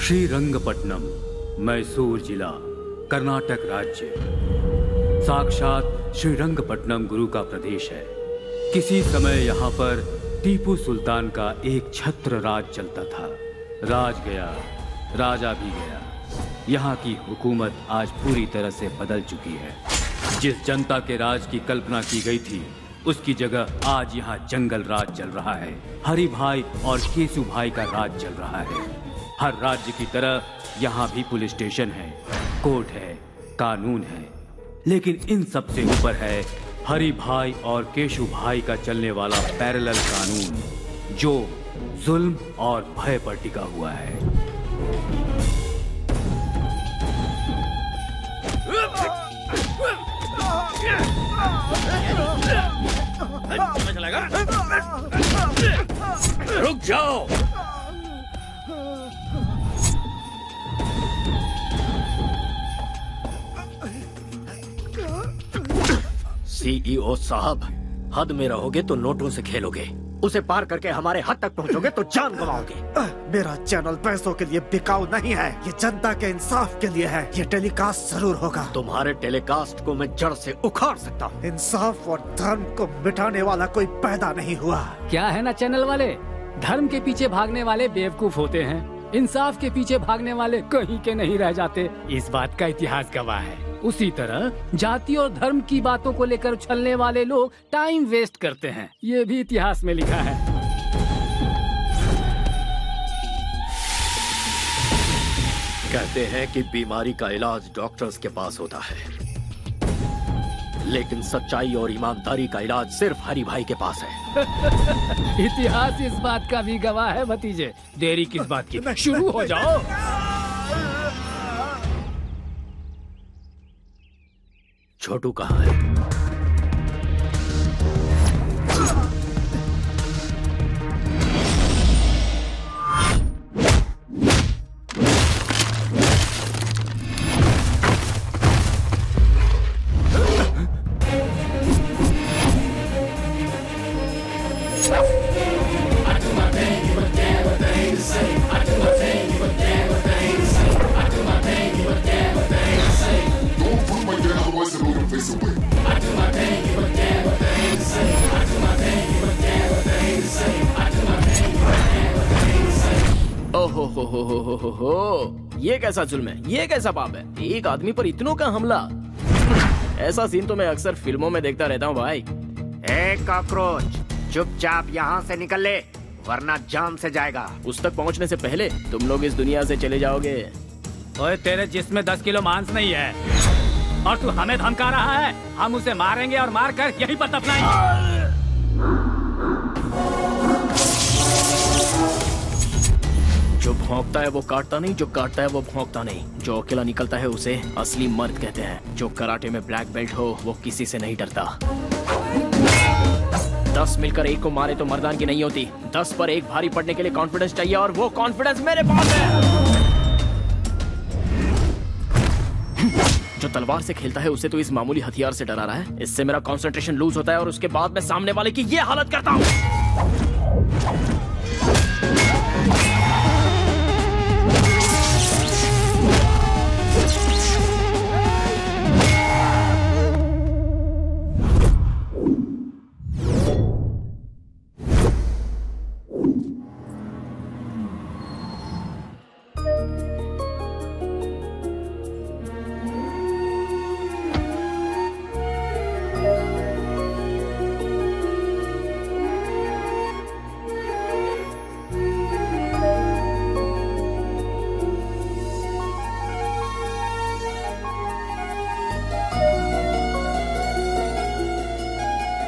श्रीरंगपट्टनम, मैसूर जिला, कर्नाटक राज्य। साक्षात श्रीरंगपट्टनम गुरु का प्रदेश है। किसी समय यहाँ पर टीपू सुल्तान का एक छत्र राज चलता था। राज गया, राजा भी गया। यहाँ की हुकूमत आज पूरी तरह से बदल चुकी है। जिस जनता के राज की कल्पना की गई थी, उसकी जगह आज यहाँ जंगल राज चल रहा है। हरि भाई और केशु भाई का राज चल रहा है। हर राज्य की तरह यहाँ भी पुलिस स्टेशन है, कोर्ट है, कानून है, लेकिन इन सब से ऊपर है हरि भाई और केशु भाई का चलने वाला पैरेलल कानून, जो जुल्म और भय पर टिका हुआ है। रुक जाओ। सीईओ साहब, हद में रहोगे तो नोटों से खेलोगे, उसे पार करके हमारे हद तक पहुंचोगे तो जान गंवाओगे। मेरा चैनल पैसों के लिए बिकाऊ नहीं है, ये जनता के इंसाफ के लिए है। ये टेलीकास्ट जरूर होगा। तुम्हारे टेलीकास्ट को मैं जड़ से उखाड़ सकता हूँ। इंसाफ और धर्म को मिटाने वाला कोई पैदा नहीं हुआ। क्या है ना चैनल वाले, धर्म के पीछे भागने वाले बेवकूफ होते हैं, इंसाफ के पीछे भागने वाले कहीं के नहीं रह जाते। इस बात का इतिहास गवाह है। उसी तरह जाति और धर्म की बातों को लेकर उछलने वाले लोग टाइम वेस्ट करते हैं। ये भी इतिहास में लिखा है। कहते हैं कि बीमारी का इलाज डॉक्टर्स के पास होता है, लेकिन सच्चाई और ईमानदारी का इलाज सिर्फ हरि भाई के पास है। इतिहास इस बात का भी गवाह है भतीजे। देरी किस बात की, शुरू हो जाओ। छोटू कहाँ है? ये कैसा जुल्म है, ये कैसा पाप है, एक आदमी पर इतनों का हमला। ऐसा सीन तो मैं अक्सर फिल्मों में देखता रहता हूँ भाई। ए कॉकरोच, चुपचाप यहाँ से निकल ले, वरना जान से जाएगा। उस तक पहुँचने से पहले तुम लोग इस दुनिया से चले जाओगे। ओए, तेरे जिस्म में 10 किलो मांस नहीं है और तू हमें धमका रहा है। हम उसे मारेंगे और मार कर यहीं पर दफनाएंगे। जो भौंकता है वो काटता नहीं, जो काटता है वो भौंकता नहीं। जो अकेला निकलता है उसे असली मर्द कहते हैं। जो कराटे में ब्लैक बेल्ट हो वो किसी से नहीं डरता। 10 मिलकर एक को मारे तो मर्दान की नहीं होती। 10 पर एक भारी पड़ने के लिए कॉन्फिडेंस चाहिए, और वो कॉन्फिडेंस मेरे पास है। जो तलवार से खेलता है उसे तो इस मामूली हथियार से डरा रहा है। इससे मेरा कंसंट्रेशन लूज होता है और उसके बाद मैं सामने वाले की ये हालत करता हूँ।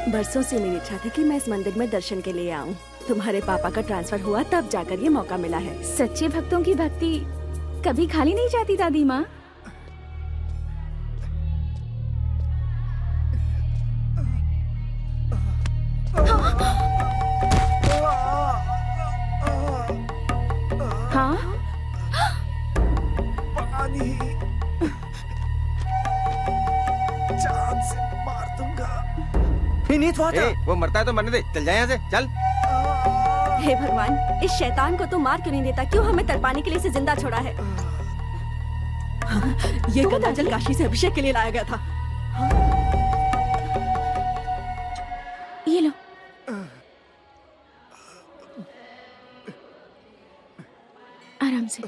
बरसों से मेरी इच्छा थी कि मैं इस मंदिर में दर्शन के लिए आऊं। तुम्हारे पापा का ट्रांसफर हुआ तब जाकर ये मौका मिला है। सच्चे भक्तों की भक्ति कभी खाली नहीं जाती दादी माँ। हाँ, पानी, जान से मार दूंगा। वो मरता है तो मरने दे, चल जाए यहाँ से, चल। हे भगवान, इस शैतान को तो मार क्यों नहीं देता? क्यों हमें तड़पाने के लिए इसे जिंदा छोड़ा है? ये गंगाजल काशी से अभिषेक के लिए लाया गया था। ये लो। आराम से।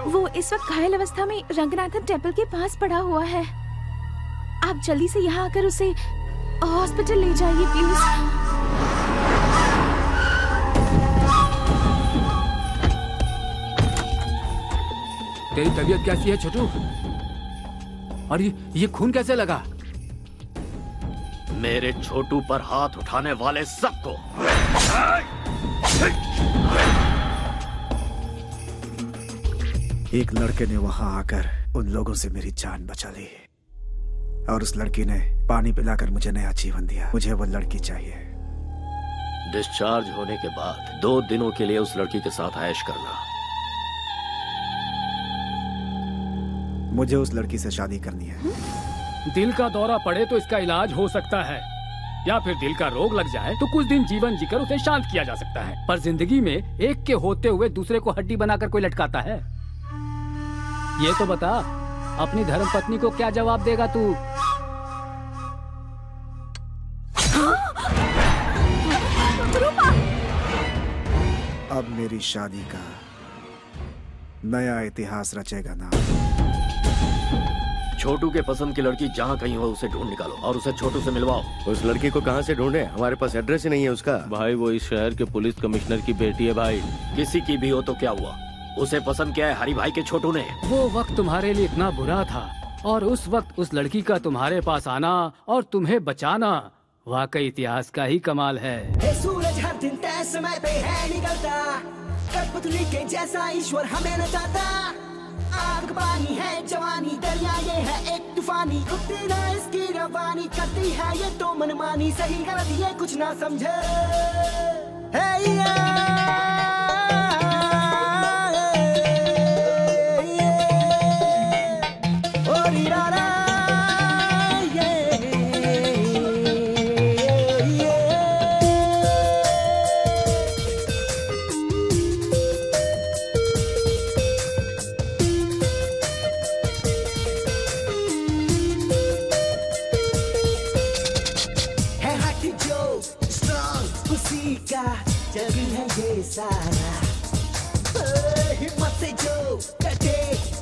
वो इस वक्त घायल अवस्था में रंगनाथन टेम्पल के पास पड़ा हुआ है। आप जल्दी से यहाँ आकर उसे हॉस्पिटल ले जाइए प्लीज। तेरी तबीयत कैसी है छोटू? और ये खून कैसे लगा? मेरे छोटू पर हाथ उठाने वाले सबको एक लड़के ने वहां आकर उन लोगों से मेरी जान बचा ली और उस लड़की ने पानी पिलाकर मुझे नया जीवन दिया। मुझे वो लड़की चाहिए। डिस्चार्ज होने के बाद 2 दिनों के लिए उस लड़की के साथ ऐश करना। मुझे उस लड़की से शादी करनी है। दिल का दौरा पड़े तो इसका इलाज हो सकता है, या फिर दिल का रोग लग जाए तो कुछ दिन जीवन जीकर उसे शांत किया जा सकता है। पर जिंदगी में एक के होते हुए दूसरे को हड्डी बनाकर कोई लटकाता है? ये तो बता, अपनी धर्मपत्नी को क्या जवाब देगा तू? अब मेरी शादी का नया इतिहास रचेगा ना। छोटू के पसंद की लड़की जहाँ कहीं हो उसे ढूंढ निकालो और उसे छोटू से मिलवाओ। उस लड़की को कहाँ से ढूंढे? हमारे पास एड्रेस ही नहीं है उसका। भाई वो इस शहर के पुलिस कमिश्नर की बेटी है भाई। किसी की भी हो तो क्या हुआ, उसे पसंद किया है हरी भाई के छोटू ने। वो वक्त तुम्हारे लिए इतना बुरा था और उस वक्त उस लड़की का तुम्हारे पास आना और तुम्हें बचाना वाकई इतिहास का ही कमाल है। सूरज हर दिन तय समय पे है निकलता, कठपुतली के जैसा ईश्वर हमें नचाता। आग पानी है जवानी, दरिया ये है एक तूफानी, रुकती ना इसकी रवानी, करती है ये तो मनमानी, सही गलत ये कुछ ना समझे। हिम्मत से जो कटे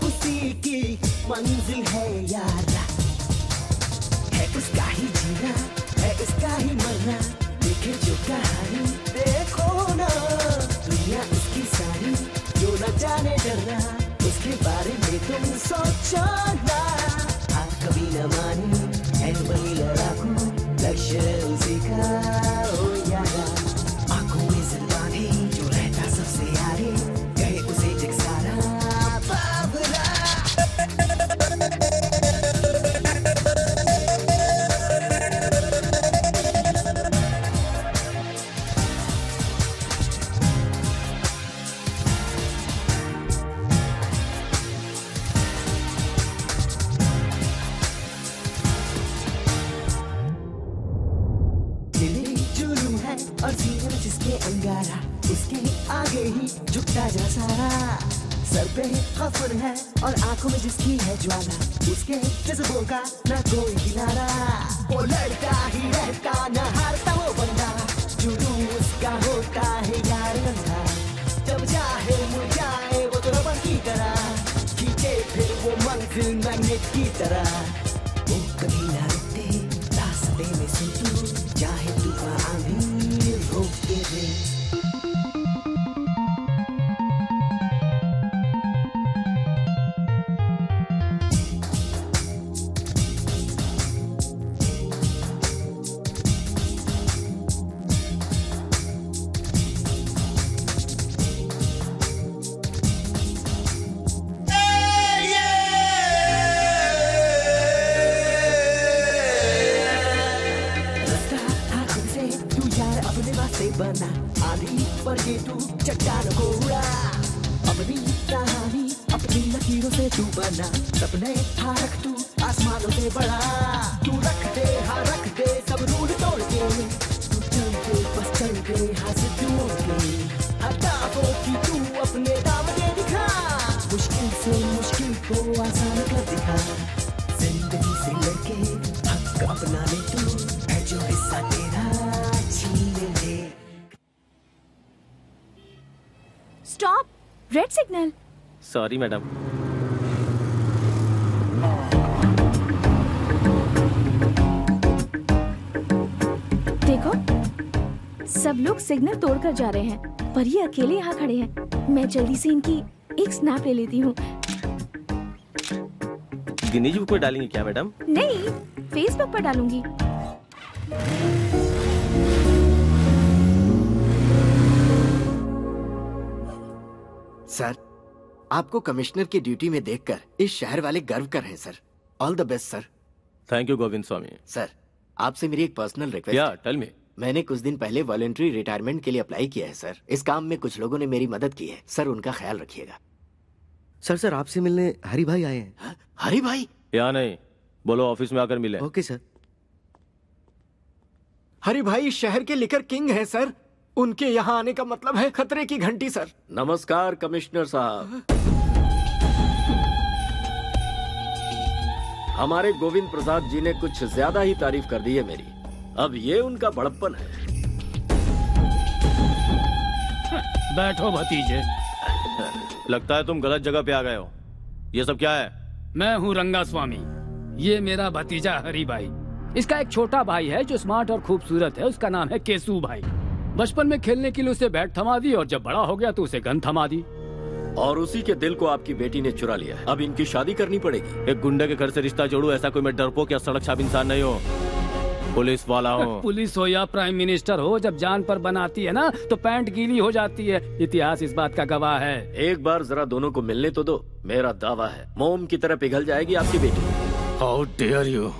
उसी की मंजिल है यारा, है उसका ही जीना है उसका ही मरना, देखे जो कहानी देखो ना, दुनिया उसकी सारी जो न जाने डरना, उसके बारे में तुम सोचो ना। आप कभी न मानी है वही लड़ाकू, लक्ष्य उसी का ओ यारा, आंखों में जिद बांधी जो रहता सबसे यारी, कहे उसे जग सारा बाबरा। और सीने में जिसके अंगारा, उसके आगे ही झुकता जा सारा, सर पे खफर है और आंखों में जिसकी है ज्वाला, उसके जज्बों का ना कोई किनारा, वो लड़का ही रहता न हारता वो बंदा, जुनून उसका होता है यार गंदा, जब चाहे मुड़ जाए वो तो रबर की तरह, खींचे फिर वो मंजिल मैग्नेट की तरह, वो कभी ना रुकते रास्ते में से तू, चाहे तूफान आंधी रोक के दे। लकीरों से तू बना, सपने था रख तू आसमानों से बड़ा। तू रख दे, हाँ रख दे सब रूल तोड़ के, तू चल के बस चल के हाथ से जोड़ के, हटाओ कि तू अपने दाम दे दिखा, मुश्किल से मुश्किल को आसान कर दिखा। जिंदगी से लड़के हक अपना ले तू, है जो हिस्सा तेरा छीन ले। Stop, red signal. Sorry madam. देखो, सब लोग सिग्नल तोड़कर जा रहे हैं, पर ये अकेले यहाँ खड़े हैं। मैं जल्दी से इनकी एक स्नैप ले लेती हूँ। गिनीज बुक में डालेंगे क्या मैडम? नहीं, फेसबुक पर डालूंगी। सर, आपको कमिश्नर की ड्यूटी में देखकर इस शहर वाले गर्व कर रहे हैं sir. All the best sir. Thank you Govind Swami. Sir, आपसे मेरी एक पर्सनल रिक्वेस्ट या टेल मी। मैंने कुछ दिन पहले वॉलंटरी रिटायरमेंट के लिए अप्लाई किया है सर। इस काम में कुछ लोगों ने मेरी मदद की है सर, उनका ख्याल रखिएगा। सर आपसे मिलने हरी भाई आए हैं। हरी भाई? या नहीं, बोलो ऑफिस में आकर मिले। Okay sir. हरी भाई शहर के लिकर किंग हैं सर। उनके यहाँ आने का मतलब है खतरे की घंटी सर। नमस्कार कमिश्नर साहब। हमारे गोविंद प्रसाद जी ने कुछ ज्यादा ही तारीफ कर दी है मेरी। अब ये उनका बड़प्पन है। बैठो भतीजे। लगता है तुम गलत जगह पे आ गए हो। ये सब क्या है? मैं हूँ रंगा स्वामी। ये मेरा भतीजा हरी भाई। इसका एक छोटा भाई है जो स्मार्ट और खूबसूरत है, उसका नाम है केसू भाई। बचपन में खेलने के लिए उसे बैट थमा दी और जब बड़ा हो गया तो उसे गन थमा दी। और उसी के दिल को आपकी बेटी ने चुरा लिया है। अब इनकी शादी करनी पड़ेगी। एक गुंडे के घर से रिश्ता जोड़ू, ऐसा कोई मैं डरपोक या सड़क छाप इंसान नहीं हूँ। पुलिस वाला हूँ। पुलिस हो या प्राइम मिनिस्टर हो, जब जान पर बनाती है ना तो पैंट गीली हो जाती है। इतिहास इस बात का गवाह है। एक बार जरा दोनों को मिलने तो दो। मेरा दावा है मोम की तरह पिघल जाएगी आपकी बेटी। How dare you.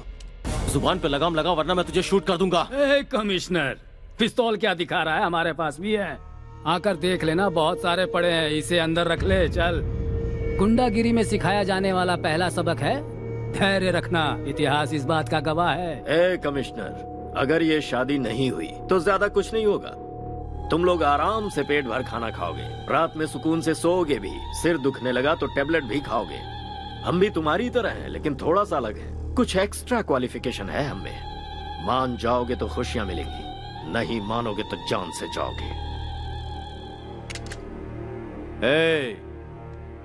जुबान पे लगाम लगा वरना मैं तुझे शूट कर दूंगा। कमिश्नर, पिस्तौल क्या दिखा रहा है? हमारे पास भी है, आकर देख लेना, बहुत सारे पड़े हैं। इसे अंदर रख ले। चल। गुंडागिरी में सिखाया जाने वाला पहला सबक है धैर्य रखना। इतिहास इस बात का गवाह है। ए कमिश्नर, अगर ये शादी नहीं हुई तो ज्यादा कुछ नहीं होगा। तुम लोग आराम से पेट भर खाना खाओगे, रात में सुकून से सोओगे भी, सिर दुखने लगा तो टेबलेट भी खाओगे। हम भी तुम्हारी तरह हैं, लेकिन थोड़ा सा अलग है। कुछ एक्स्ट्रा क्वालिफिकेशन है हमें। मान जाओगे तो खुशियां मिलेंगी, नहीं मानोगे तो जान से जाओगे।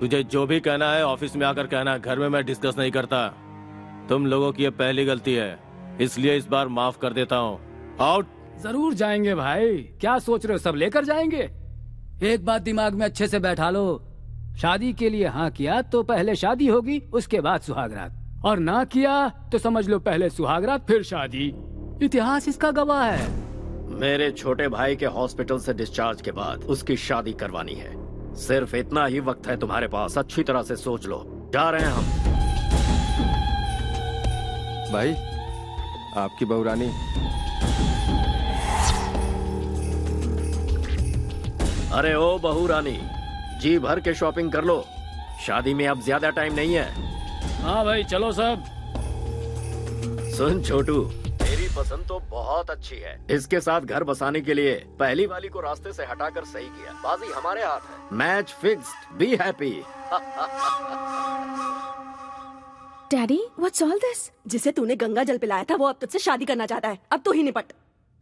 तुझे जो भी कहना है ऑफिस में आकर कहना, घर में मैं डिस्कस नहीं करता। तुम लोगों की ये पहली गलती है, इसलिए इस बार माफ कर देता हूँ। आउट। जरूर जाएंगे भाई, क्या सोच रहे हो? सब लेकर जाएंगे। एक बात दिमाग में अच्छे से बैठा लो, शादी के लिए हाँ किया तो पहले शादी होगी, उसके बाद सुहागरात, और ना किया तो समझ लो पहले सुहागरात फिर शादी। इतिहास इसका गवाह है। मेरे छोटे भाई के हॉस्पिटल से डिस्चार्ज के बाद उसकी शादी करवानी है। सिर्फ इतना ही वक्त है तुम्हारे पास, अच्छी तरह से सोच लो। जा रहे हैं हम। भाई, आपकी बहू रानी। अरे ओ बहू रानी, जी भर के शॉपिंग कर लो, शादी में अब ज्यादा टाइम नहीं है। हाँ भाई चलो सब। सुन छोटू, मेरी पसंद तो बहुत अच्छी है। इसके साथ घर बसाने के लिए पहली वाली को रास्ते से हटाकर सही किया। बाजी हमारे हाथ है। Match fixed, be happy. Daddy, what's all this? जिसे तूने गंगा जल पिलाया था वो अब तुझसे शादी करना चाहता है। अब तो ही निपट।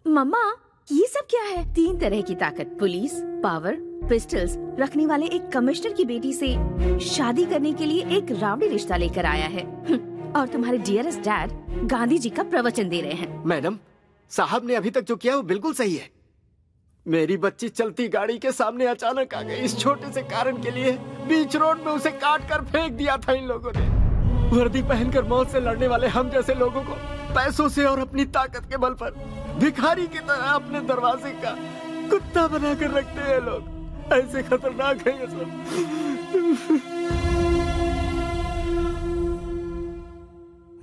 मम्मा, ये सब क्या है? 3 तरह की ताकत, पुलिस, पावर, पिस्टल्स रखने वाले एक कमिश्नर की बेटी से शादी करने के लिए एक रावड़ी रिश्ता लेकर आया है। और तुम्हारे डियरेस्ट डैड गांधी जी का प्रवचन दे रहे हैं। मैडम, साहब ने अभी तक जो किया वो बिल्कुल सही है। मेरी बच्ची चलती गाड़ी के सामने अचानक आ गई। इस छोटे से कारण के लिए बीच रोड में उसे काट कर फेंक दिया था इन लोगों ने। वर्दी पहनकर मौत से लड़ने वाले हम जैसे लोगों को पैसों से और अपनी ताकत के बल पर भिखारी की तरह अपने दरवाजे का कुत्ता बनाकर रखते हैं लोग। ऐसे खतरनाक है ये सब।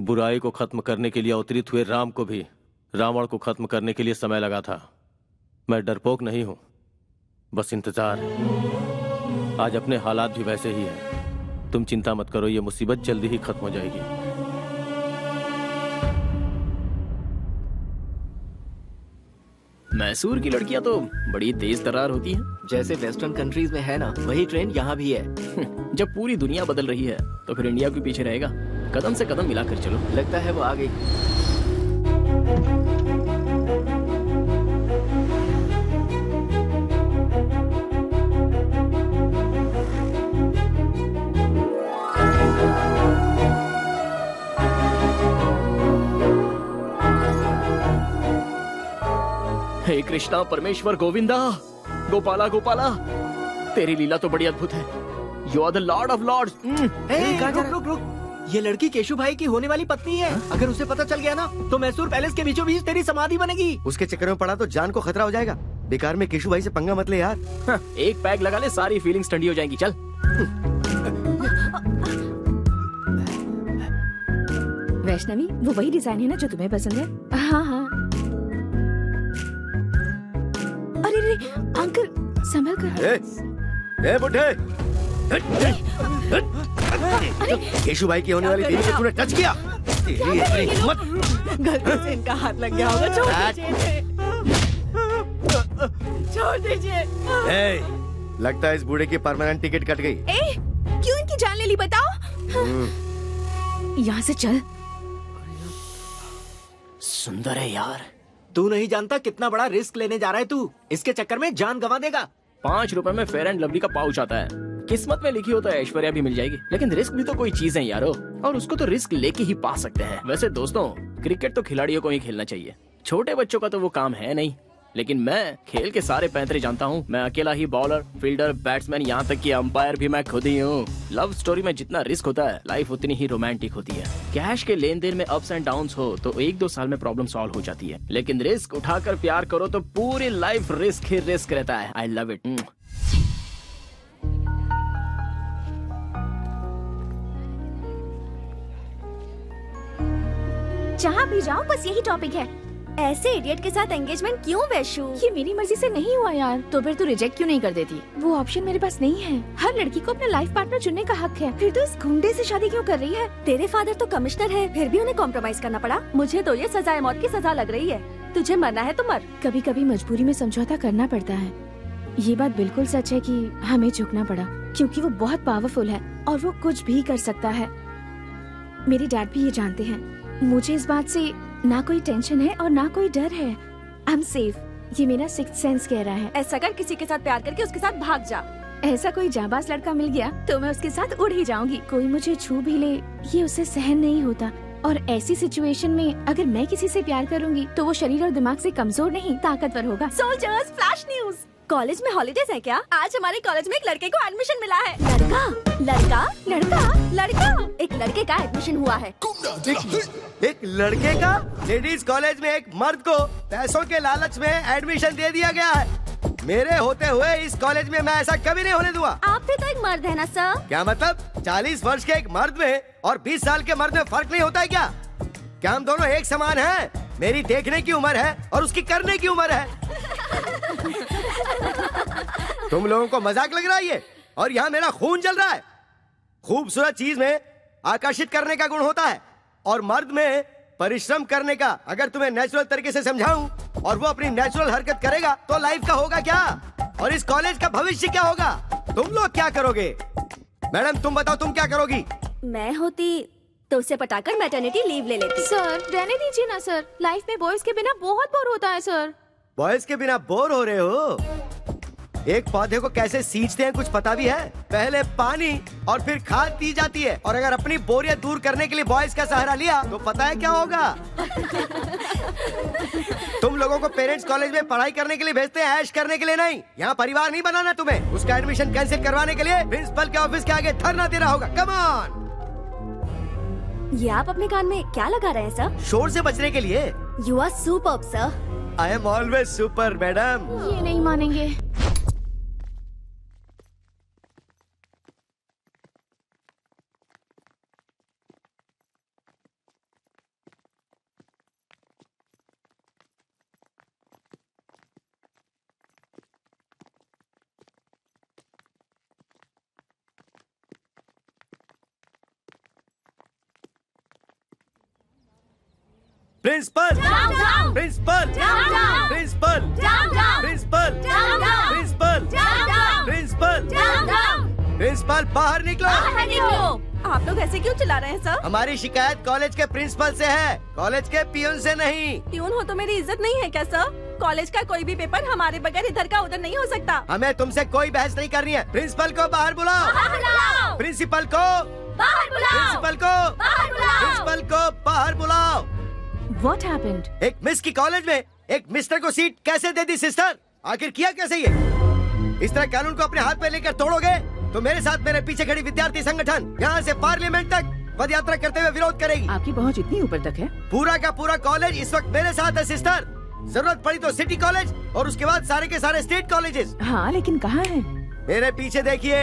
बुराई को खत्म करने के लिए अवतरित हुए राम को भी रावण को खत्म करने के लिए समय लगा था। मैं डरपोक नहीं हूं, बस इंतजार है। आज अपने हालात भी वैसे ही हैं। तुम चिंता मत करो, ये मुसीबत जल्दी ही खत्म हो जाएगी। मैसूर की लड़कियां तो बड़ी तेज तर्रार होती हैं। जैसे वेस्टर्न कंट्रीज में है ना, वही ट्रेंड यहाँ भी है। जब पूरी दुनिया बदल रही है तो फिर इंडिया क्यों पीछे रहेगा? कदम से कदम मिलाकर चलो। लगता है वो आ गई। हे कृष्णा परमेश्वर गोविंदा, गोपाला गोपाला, तेरी लीला तो बड़ी अद्भुत है। You are the lord of lords. रुक। ये लड़की केशु भाई की होने वाली पत्नी है। अगर उसे पता चल गया ना तो मैसूर पैलेस के बीचों बीच तेरी समाधि बनेगी। उसके चक्कर में पड़ा तो जान को खतरा हो जाएगा। बेकार में केशु भाई से पंगा मत ले यार। एक पैग लगा ले, सारी फीलिंग्स ठंडी हो जाएंगी। चल। वैष्णवी, वो वही डिजाइन है ना जो तुम्हें पसंद है? हाँ हाँ। अरे अंकल, संभल कर। ए बुढ़े, केशु भाई की होने वाली बीवी को तूने टच किया। तेरी इतनी हिम्मत! गलती से इनका हाथ लग गया होगा। छोड़ दीजिए। लगता है इस बूढ़े की परमानेंट टिकट कट गई। क्यों इनकी जान ले ली बताओ? यहाँ से चल। सुंदर है यार। तू नहीं जानता कितना बड़ा रिस्क लेने जा रहा है तू। इसके चक्कर में जान गंवा देगा। 5 रुपए में फेयर एंड लवली का पाउच आता है। किस्मत में लिखी हो तो ऐश्वर्या भी मिल जाएगी, लेकिन रिस्क भी तो कोई चीज है यारो, और उसको तो रिस्क लेके ही पा सकते हैं। वैसे दोस्तों, क्रिकेट तो खिलाड़ियों को ही खेलना चाहिए, छोटे बच्चों का तो वो काम है नहीं। लेकिन मैं खेल के सारे पैंतरे जानता हूँ। मैं अकेला ही बॉलर, फील्डर, बैट्समैन, यहाँ तक कि अंपायर भी मैं खुद ही हूँ। लव स्टोरी में जितना रिस्क होता है, लाइफ उतनी ही रोमांटिक होती है। कैश के लेन देन में अप्स एंड डाउन्स हो तो 1-2 साल में प्रॉब्लम सॉल्व हो जाती है, लेकिन रिस्क उठाकर प्यार करो तो पूरी लाइफ रिस्क ही रिस्क रहता है। I love it. जहाँ भी जाओ बस यही टॉपिक है। ऐसे इडियट के साथ एंगेजमेंट क्यों वैशु? ये मेरी मर्जी से नहीं हुआ यार। तो फिर तू रिजेक्ट क्यों नहीं कर देती? वो ऑप्शन मेरे पास नहीं है। हर लड़की को अपना लाइफ पार्टनर चुनने का हक है। फिर तू इस गुंडे से शादी क्यों कर रही है? तेरे फादर तो कमिश्नर है, फिर भी उन्हें कॉम्प्रोमाइज करना पड़ा। मुझे तो ये सजाए मौत की सजा लग रही है। तुझे मरना है तो मर। कभी कभी मजबूरी में समझौता करना पड़ता है। ये बात बिल्कुल सच है कि हमें झुकना पड़ा, क्योंकि वो बहुत पावरफुल है और वो कुछ भी कर सकता है। मेरे डैड भी ये जानते हैं। मुझे इस बात से ना कोई टेंशन है और ना कोई डर है। आई एम सेफ, ये मेरा सिक्स्थ सेंस कह रहा है। ऐसा कर, किसी के साथ प्यार करके उसके साथ भाग जा। ऐसा कोई जाबाज लड़का मिल गया तो मैं उसके साथ उड़ ही जाऊंगी। कोई मुझे छू भी ले, ये उसे सहन नहीं होता। और ऐसी सिचुएशन में अगर मैं किसी से प्यार करूंगी तो वो शरीर और दिमाग से कमजोर नहीं, ताकतवर होगा। Soldiers, flash news. कॉलेज में हॉलीडेज है क्या? आज हमारे कॉलेज में एक लड़के को एडमिशन मिला है। लड़का लड़का लड़का लड़का एक लड़के का एडमिशन हुआ है। एक लड़के का लेडीज कॉलेज में एक मर्द को पैसों के लालच में एडमिशन दे दिया गया है। मेरे होते हुए इस कॉलेज में मैं ऐसा कभी नहीं होने दूंगा। आप भी तो एक मर्द है ना सर? क्या मतलब? 40 वर्ष के एक मर्द में और 20 साल के मर्द में फर्क नहीं होता है क्या? क्या हम दोनों एक समान हैं? मेरी देखने की उम्र है और उसकी करने की उम्र है। तुम लोगों को मजाक लग रहा है ये? और यहाँ मेरा खून जल रहा है। खूबसूरत चीज में आकर्षित करने का गुण होता है और मर्द में परिश्रम करने का। अगर तुम्हें नेचुरल तरीके से समझाऊं और वो अपनी नेचुरल हरकत करेगा तो लाइफ का होगा क्या, और इस कॉलेज का भविष्य क्या होगा? तुम लोग क्या करोगे? मैडम तुम बताओ, तुम क्या करोगी? मैं होती तो उसे पटाकर मैटरनिटी लीव ले लेती। सर रहने दीजिए ना सर, लाइफ में बॉयज के बिना बहुत बोर होता है सर। बॉयज के बिना बोर हो रहे हो? एक पौधे को कैसे सींचते हैं कुछ पता भी है? पहले पानी और फिर खाद दी जाती है। और अगर अपनी बोरियत दूर करने के लिए बॉयज का सहारा लिया तो पता है क्या होगा? तुम लोगों को पेरेंट्स कॉलेज में पढ़ाई करने के लिए भेजते हैं, ऐश करने के लिए नहीं। यहाँ परिवार नहीं बनाना तुम्हें। उसका एडमिशन कैंसिल करवाने के लिए प्रिंसिपल के ऑफिस के आगे धरना देना होगा। Come on. ये आप अपने कान में क्या लगा रहे हैं सर? शोर से बचने के लिए। You are superb sir. I am always super madam. ये नहीं मानेंगे। Principal principal principal principal principal principal principal बाहर निकलो। आप लोग ऐसे क्यों चिल्ला रहे हैं सर? हमारी शिकायत कॉलेज के प्रिंसिपल से है, कॉलेज के पियून से नहीं। पियून हो तो मेरी इज्जत नहीं है क्या सर? कॉलेज का कोई भी पेपर हमारे बगैर इधर का उधर नहीं हो सकता। हमें तुमसे कोई बहस नहीं करनी है। प्रिंसिपल को बाहर बुलाओ। प्रिंसिपल को बाहर बुलाओ। प्रिंसिपल को बाहर बुलाओ। प्रिंसिपल को बाहर बुलाओ। What happened? एक मिस की कॉलेज में एक मिस्टर को सीट कैसे दे दी सिस्टर? आखिर किया कैसे ये? इस तरह कानून को अपने हाथ में लेकर तोड़ोगे तो मेरे साथ मेरे पीछे खड़ी विद्यार्थी संगठन यहाँ से पार्लियामेंट तक पद यात्रा करते हुए विरोध करेगी। आपकी पहुंच इतनी ऊपर तक है? पूरा का पूरा कॉलेज इस वक्त मेरे साथ है सिस्टर। जरूरत पड़ी तो सिटी कॉलेज और उसके बाद सारे के सारे स्टेट कॉलेजेस। हाँ, लेकिन कहाँ है? मेरे पीछे देखिए।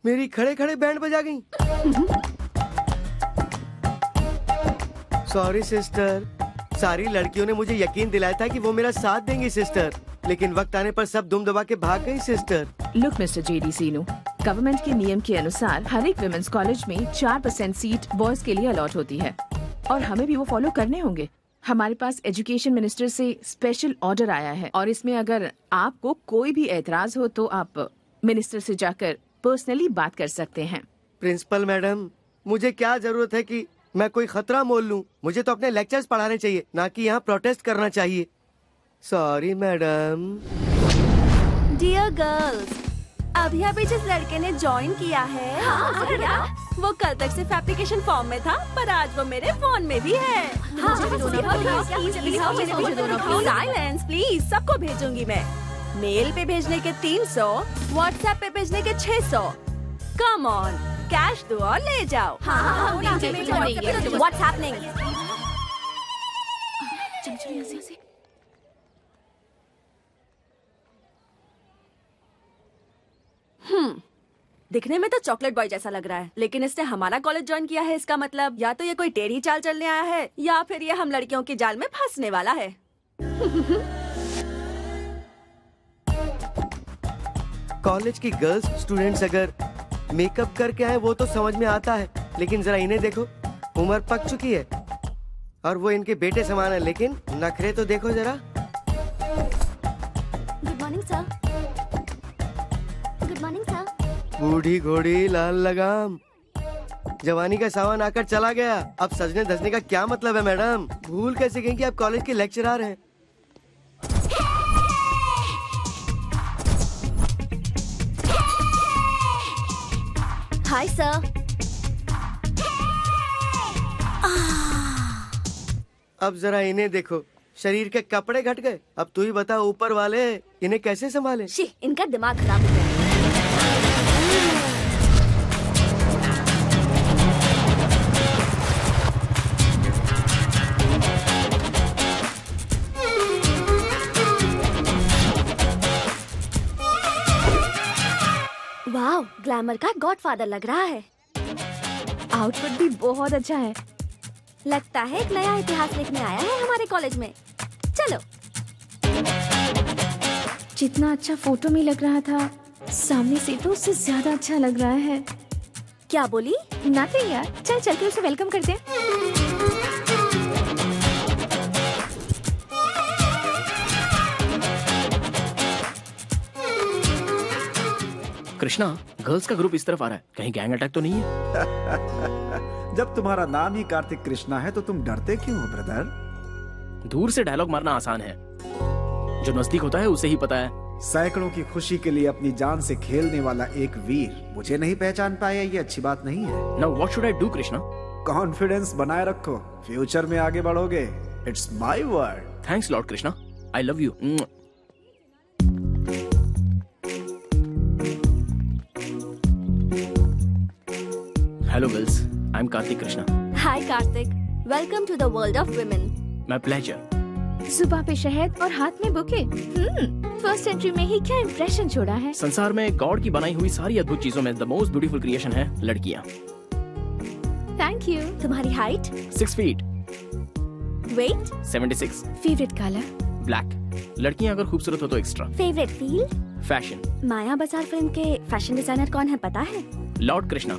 मेरी खड़े खड़े बैंड बजा गई। सॉरी सिस्टर, सारी लड़कियों ने मुझे यकीन दिलाया था कि वो मेरा साथ देंगी सिस्टर, लेकिन वक्त आने पर सब दुम दबा के भाग गई सिस्टर। लुक मिस्टर जेडी सीनू, गवर्नमेंट के नियम के अनुसार हर एक विमेंस कॉलेज में 4% सीट बॉयज के लिए अलॉट होती है और हमें भी वो फॉलो करने होंगे। हमारे पास एजुकेशन मिनिस्टर से स्पेशल ऑर्डर आया है और इसमें अगर आपको कोई भी एतराज हो तो आप मिनिस्टर से जाकर पर्सनली बात कर सकते हैं। प्रिंसिपल मैडम, मुझे क्या जरूरत है कि मैं कोई खतरा मोल लूं? मुझे तो अपने लेक्चर्स पढ़ाने चाहिए, ना कि यहाँ प्रोटेस्ट करना चाहिए। Sorry madam. डियर गर्ल्स, अभी जिस लड़के ने ज्वाइन किया है वो कल तक सिर्फ एप्लीकेशन फॉर्म में था, पर आज वो मेरे फोन में भी है। साइलेंस प्लीज, सबको भेजूंगी मैं। मेल पे भेजने के 300, व्हाट्सएप पे भेजने के 600। कम ऑन, कैश दो और ले जाओ। What's happening? दिखने में तो चॉकलेट बॉय जैसा लग रहा है, लेकिन इसने हमारा कॉलेज ज्वाइन किया है। इसका मतलब या तो ये कोई टेढ़ी चाल चलने आया है या फिर ये हम लड़कियों की जाल में फंसने वाला है। कॉलेज की गर्ल्स स्टूडेंट्स अगर मेकअप करके आए वो तो समझ में आता है, लेकिन जरा इन्हें देखो, उम्र पक चुकी है और वो इनके बेटे समान है, लेकिन नखरे तो देखो जरा। Good morning sir. Good morning sir. बूढ़ी घोड़ी लाल लगाम, जवानी का सावन आकर चला गया, अब सजने धजने का क्या मतलब है मैडम? भूल कैसे गई कि आप कॉलेज के लेक्चरर हैं? Hi sir. अब जरा इन्हें देखो, शरीर के कपड़े घट गए। अब तू ही बता ऊपर वाले इन्हें कैसे संभाले? शी, इनका दिमाग खराब हो गया। वाह, ग्लैमर का गॉडफादर लग रहा है। आउटफिट भी बहुत अच्छा है। लगता है एक नया इतिहास लिखने आया है हमारे कॉलेज में। चलो। जितना अच्छा फोटो में लग रहा था, सामने से तो उससे ज्यादा अच्छा लग रहा है। क्या बोली? नथिंग यार, चल चल के उसे वेलकम करते हैं। कृष्णा, गर्ल्स का ग्रुप इस तरफ आ रहा है, कहीं गैंग अटैक तो नहीं है? जब तुम्हारा नाम ही कार्तिक कृष्णा है तो तुम डरते क्यों हो ब्रदर? दूर से डायलॉग मारना आसान है, जो नजदीक होता है उसे ही पता है। सैकड़ों की खुशी के लिए अपनी जान से खेलने वाला एक वीर मुझे नहीं पहचान पाया, ये अच्छी बात नहीं है। Now what should I do Krishna? Confidence बनाए रखो, फ्यूचर में आगे बढ़ोगे। It's my word. Thanks lord Krishna, I love you. Hello girls, I am Kartik Krishna. Hi Kartik, welcome to the world of women. My pleasure. सुबह पे शहद और हाथ में बुके। फर्स्ट एंट्री में ही क्या इंप्रेशन छोड़ा है। संसार में गॉड की बनाई हुई सारी अद्भुत चीजों में द मोस्ट ब्यूटीफुल क्रिएशन है लड़कियां। Thank you. तुम्हारी height? 6 feet. Weight? 76। Favourite colour? Black. लड़कियां अगर खूबसूरत हो तो extra. Favourite field? Fashion. Maya Bazaar film के फैशन डिजाइनर कौन है पता है? लॉर्ड कृष्णा।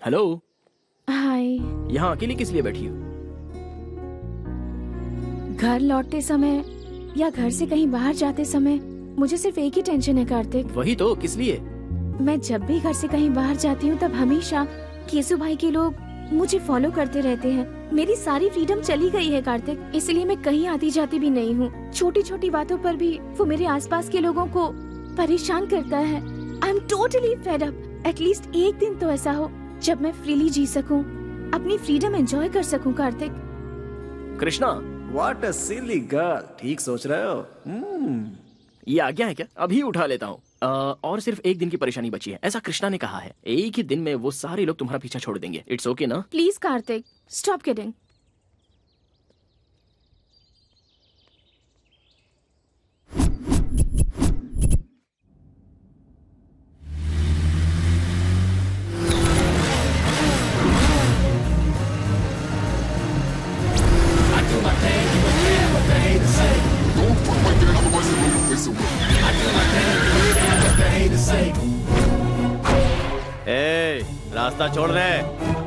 हेलो। हाय। यहाँ अकेली किस लिए बैठी हो? घर लौटते समय या घर से कहीं बाहर जाते समय मुझे सिर्फ एक ही टेंशन है कार्तिक। वही तो, किस लिए? मैं जब भी घर से कहीं बाहर जाती हूँ तब हमेशा केसु भाई के लोग मुझे फॉलो करते रहते हैं। मेरी सारी फ्रीडम चली गई है कार्तिक, इसलिए मैं कहीं आती जाती भी नहीं हूँ। छोटी छोटी बातों पर भी वो मेरे आसपास के लोगों को परेशान करता है। I am totally fed up. At least एक दिन तो ऐसा हो जब मैं फ्रीली जी सकूं, अपनी फ्रीडम एंजॉय कर सकूं Kartik. Krishna. What a silly girl। ठीक सोच रहे हो। ये आज्ञा है क्या? अभी उठा लेता हूँ। और सिर्फ एक दिन की परेशानी बची है, ऐसा कृष्णा ने कहा है। एक ही दिन में वो सारे लोग तुम्हारा पीछा छोड़ देंगे। इट्स ओके ना? Please Kartik, stop kidding. ए, रास्ता छोड़ रहे।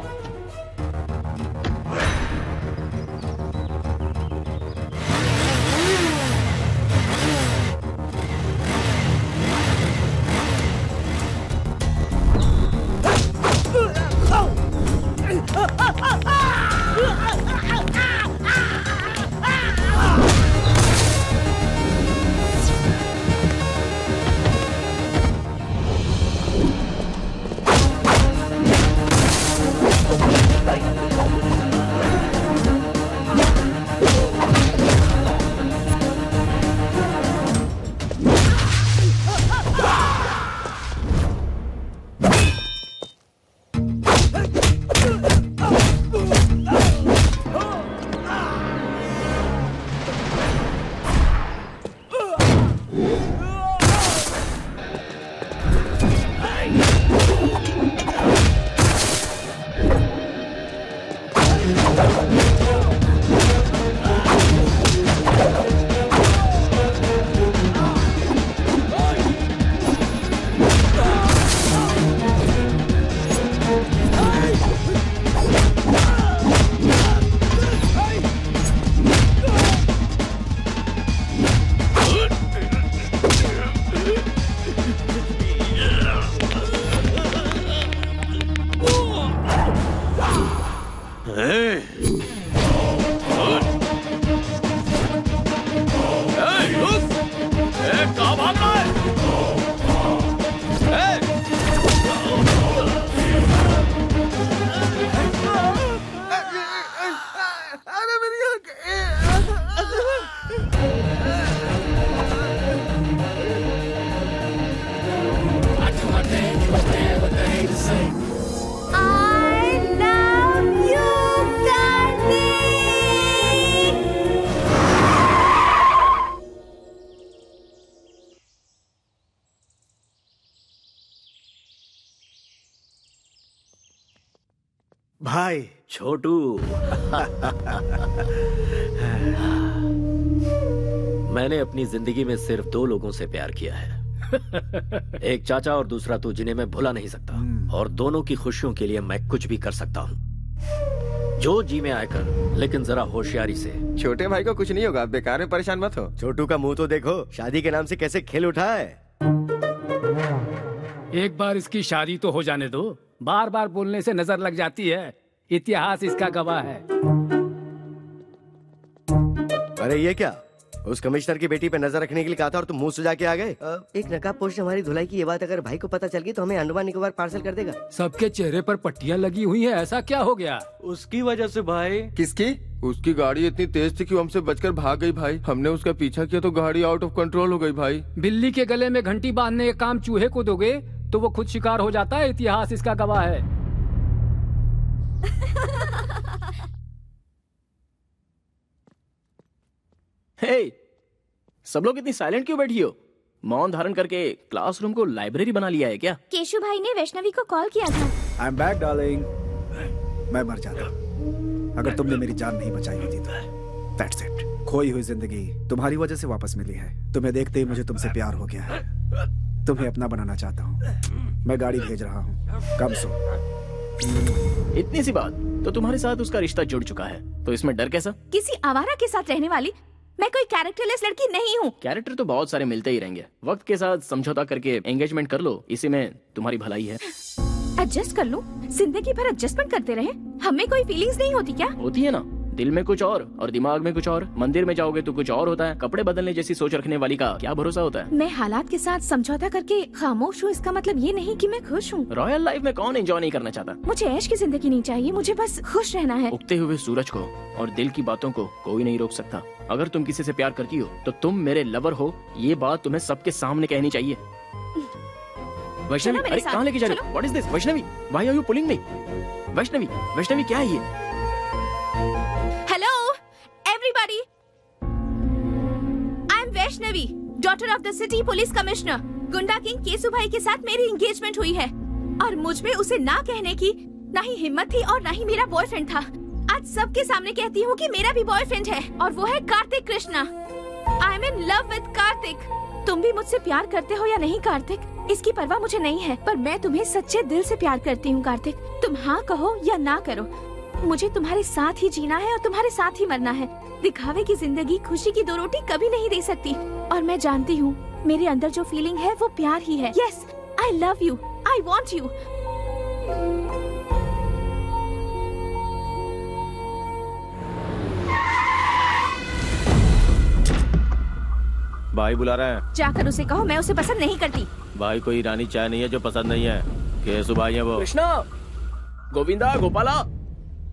भाई छोटू। मैंने अपनी जिंदगी में सिर्फ 2 लोगों से प्यार किया है, एक चाचा और दूसरा तू, जिन्हें मैं भुला नहीं सकता। और दोनों की खुशियों के लिए मैं कुछ भी कर सकता हूँ। जो जी में आए कर, लेकिन जरा होशियारी से। छोटे भाई को कुछ नहीं होगा, बेकार में परेशान मत हो। छोटू का मुंह तो देखो, शादी के नाम से कैसे खेल उठा है। एक बार इसकी शादी तो हो जाने दो, बार बार बोलने से नजर लग जाती है। इतिहास इसका गवाह है। अरे ये क्या, उस कमिश्नर की बेटी पे नजर रखने के लिए कहा था और तुम मुंह सुजा के आ गए। एक नकाबपोश ने हमारी धुलाई की ये बात अगर भाई को पता चल गई तो हमें अंडमान निकोबार पार्सल कर देगा। सबके चेहरे पर पट्टियां लगी हुई हैं, ऐसा क्या हो गया? उसकी वजह से भाई। किसकी? उसकी गाड़ी इतनी तेज थी कि हमसे बचकर भाग गई भाई। हमने उसका पीछा किया तो गाड़ी आउट ऑफ कंट्रोल हो गई भाई। बिल्ली के गले में घंटी बांधने का काम चूहे को दोगे तो वो खुद शिकार हो जाता है। इतिहास इसका गवाह है। हे, सब लोग इतनी साइलेंट क्यों बैठी हो? मौन धारण करके क्लासरूम को लाइब्रेरी बना लिया है क्या? केशु भाई ने वैष्णवी को कॉल किया था। I am back darling. मैं मर जाता अगर तुमने मेरी जान नहीं बचाई होती तो। That's it. खोई हुई जिंदगी तुम्हारी वजह से वापस मिली है। तुम्हें देखते ही मुझे तुमसे प्यार हो गया है। तुम्हें अपना बनाना चाहता हूँ। मैं गाड़ी भेज रहा हूँ, कम सो। इतनी सी बात, तो तुम्हारे साथ उसका रिश्ता जुड़ चुका है, तो इसमें डर कैसा? किसी आवारा के साथ रहने वाली मैं कोई कैरेक्टरलेस लड़की नहीं हूँ। कैरेक्टर तो बहुत सारे मिलते ही रहेंगे, वक्त के साथ समझौता करके एंगेजमेंट कर लो, इसी में तुम्हारी भलाई है। एडजस्ट कर लूं? जिंदगी भर एडजस्टमेंट करते रहे, हमें कोई फीलिंग्स नहीं होती क्या? होती है ना, दिल में कुछ और दिमाग में कुछ और। मंदिर में जाओगे तो कुछ और होता है, कपड़े बदलने जैसी सोच रखने वाली का क्या भरोसा होता है। मैं हालात के साथ समझौता करके खामोश हूँ, इसका मतलब ये नहीं कि मैं खुश हूँ। रॉयल लाइफ में कौन एंजॉय नहीं करना चाहता? मुझे ऐश की जिंदगी नहीं चाहिए, मुझे बस खुश रहना है। उगते हुए सूरज को और दिल की बातों को कोई नहीं रोक सकता। अगर तुम किसी से प्यार करती हो तो तुम मेरे लवर हो, ये बात तुम्हें सबके सामने कहनी चाहिए। वैष्णवी, अरे कहाँ लेके जा रहे हो? What is this? Vaishnavi, why are you pulling me? Vaishnavi, Vaishnavi क्या है ये? Hello everybody, I am Vaishnavi, daughter of the city police commissioner. गुंडा किंग केसु भाई के साथ मेरी एंगेजमेंट हुई है और मुझ में उसे ना कहने की ना ही हिम्मत थी और ना ही मेरा बॉयफ्रेंड था। आज सबके सामने कहती हूँ कि मेरा भी बॉयफ्रेंड है और वो है Kartik Krishna. I am in love with Kartik. तुम भी मुझसे प्यार करते हो या नहीं कार्तिक, इसकी परवाह मुझे नहीं है, पर मैं तुम्हें सच्चे दिल से प्यार करती हूँ कार्तिक। तुम हाँ कहो या ना करो, मुझे तुम्हारे साथ ही जीना है और तुम्हारे साथ ही मरना है। दिखावे की जिंदगी खुशी की दो रोटी कभी नहीं दे सकती और मैं जानती हूँ मेरे अंदर जो फीलिंग है वो प्यार ही है। Yes, I love you, I want you. भाई बुला रहे हैं। जाकर उसे कहो मैं उसे पसंद नहीं करती। भाई कोई ईरानी चाय नहीं है जो पसंद नहीं है। केसु भाई है वो। कृष्णा, गोविंदा, गोपाला,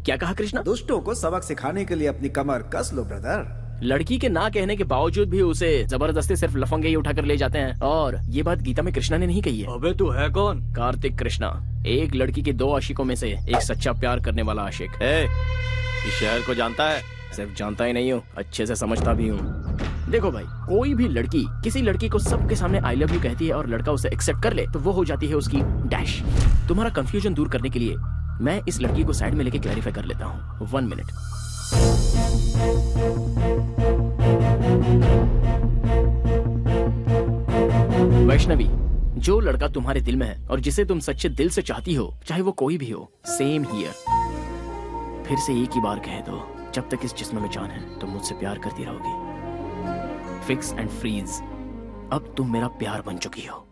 क्या कहा कृष्णा? दुष्टों को सबक सिखाने के लिए अपनी कमर कस लो ब्रदर। लड़की के ना कहने के बावजूद भी उसे जबरदस्ती सिर्फ लफंगे ही उठाकर ले जाते हैं, और ये बात गीता में कृष्णा ने नहीं कही है। अबे तू है कौन? कार्तिक कृष्णा, एक लड़की के 2 आशिकों में से एक सच्चा प्यार करने वाला आशिक। इस शहर को जानता है? सिर्फ जानता ही नहीं हूँ, अच्छे से समझता भी हूँ। देखो भाई, कोई भी लड़की किसी लड़की को सबके सामने आई लव यू कहती है और लड़का उसे एक्सेप्ट कर ले तो वो हो जाती है उसकी डैश। तुम्हारा कंफ्यूजन दूर करने के लिए मैं इस लड़की को साइड में लेके क्लैरिफाई कर लेता हूँ। 1 मिनट। वैष्णवी, जो लड़का तुम्हारे दिल में है और जिसे तुम सच्चे दिल से चाहती हो, चाहे वो कोई भी हो, सेम हियर। फिर से एक ही बार कह दो, जब तक इस जिस्म में जान है तुम मुझसे प्यार करती रहोगी। फिक्स एंड फ्रीज, अब तुम मेरा प्यार बन चुकी हो।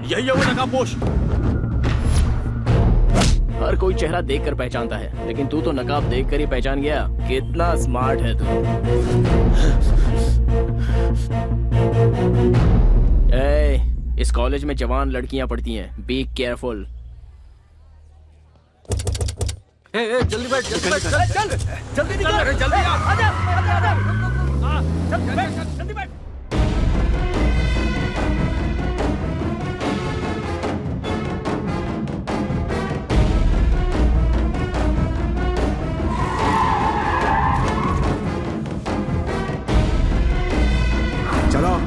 यही है वो नकाबपोश। हर कोई चेहरा देखकर पहचानता है, लेकिन तू तो नकाब देखकर ही पहचान गया। कितना स्मार्ट है तू। इस कॉलेज में जवान लड़कियां पढ़ती हैं, बी केयरफुल। जल्दी बैठ, जल्दी बैठ, चल जल्दी निकल, जल्दी आजा, जल्दी बैठ। चलो।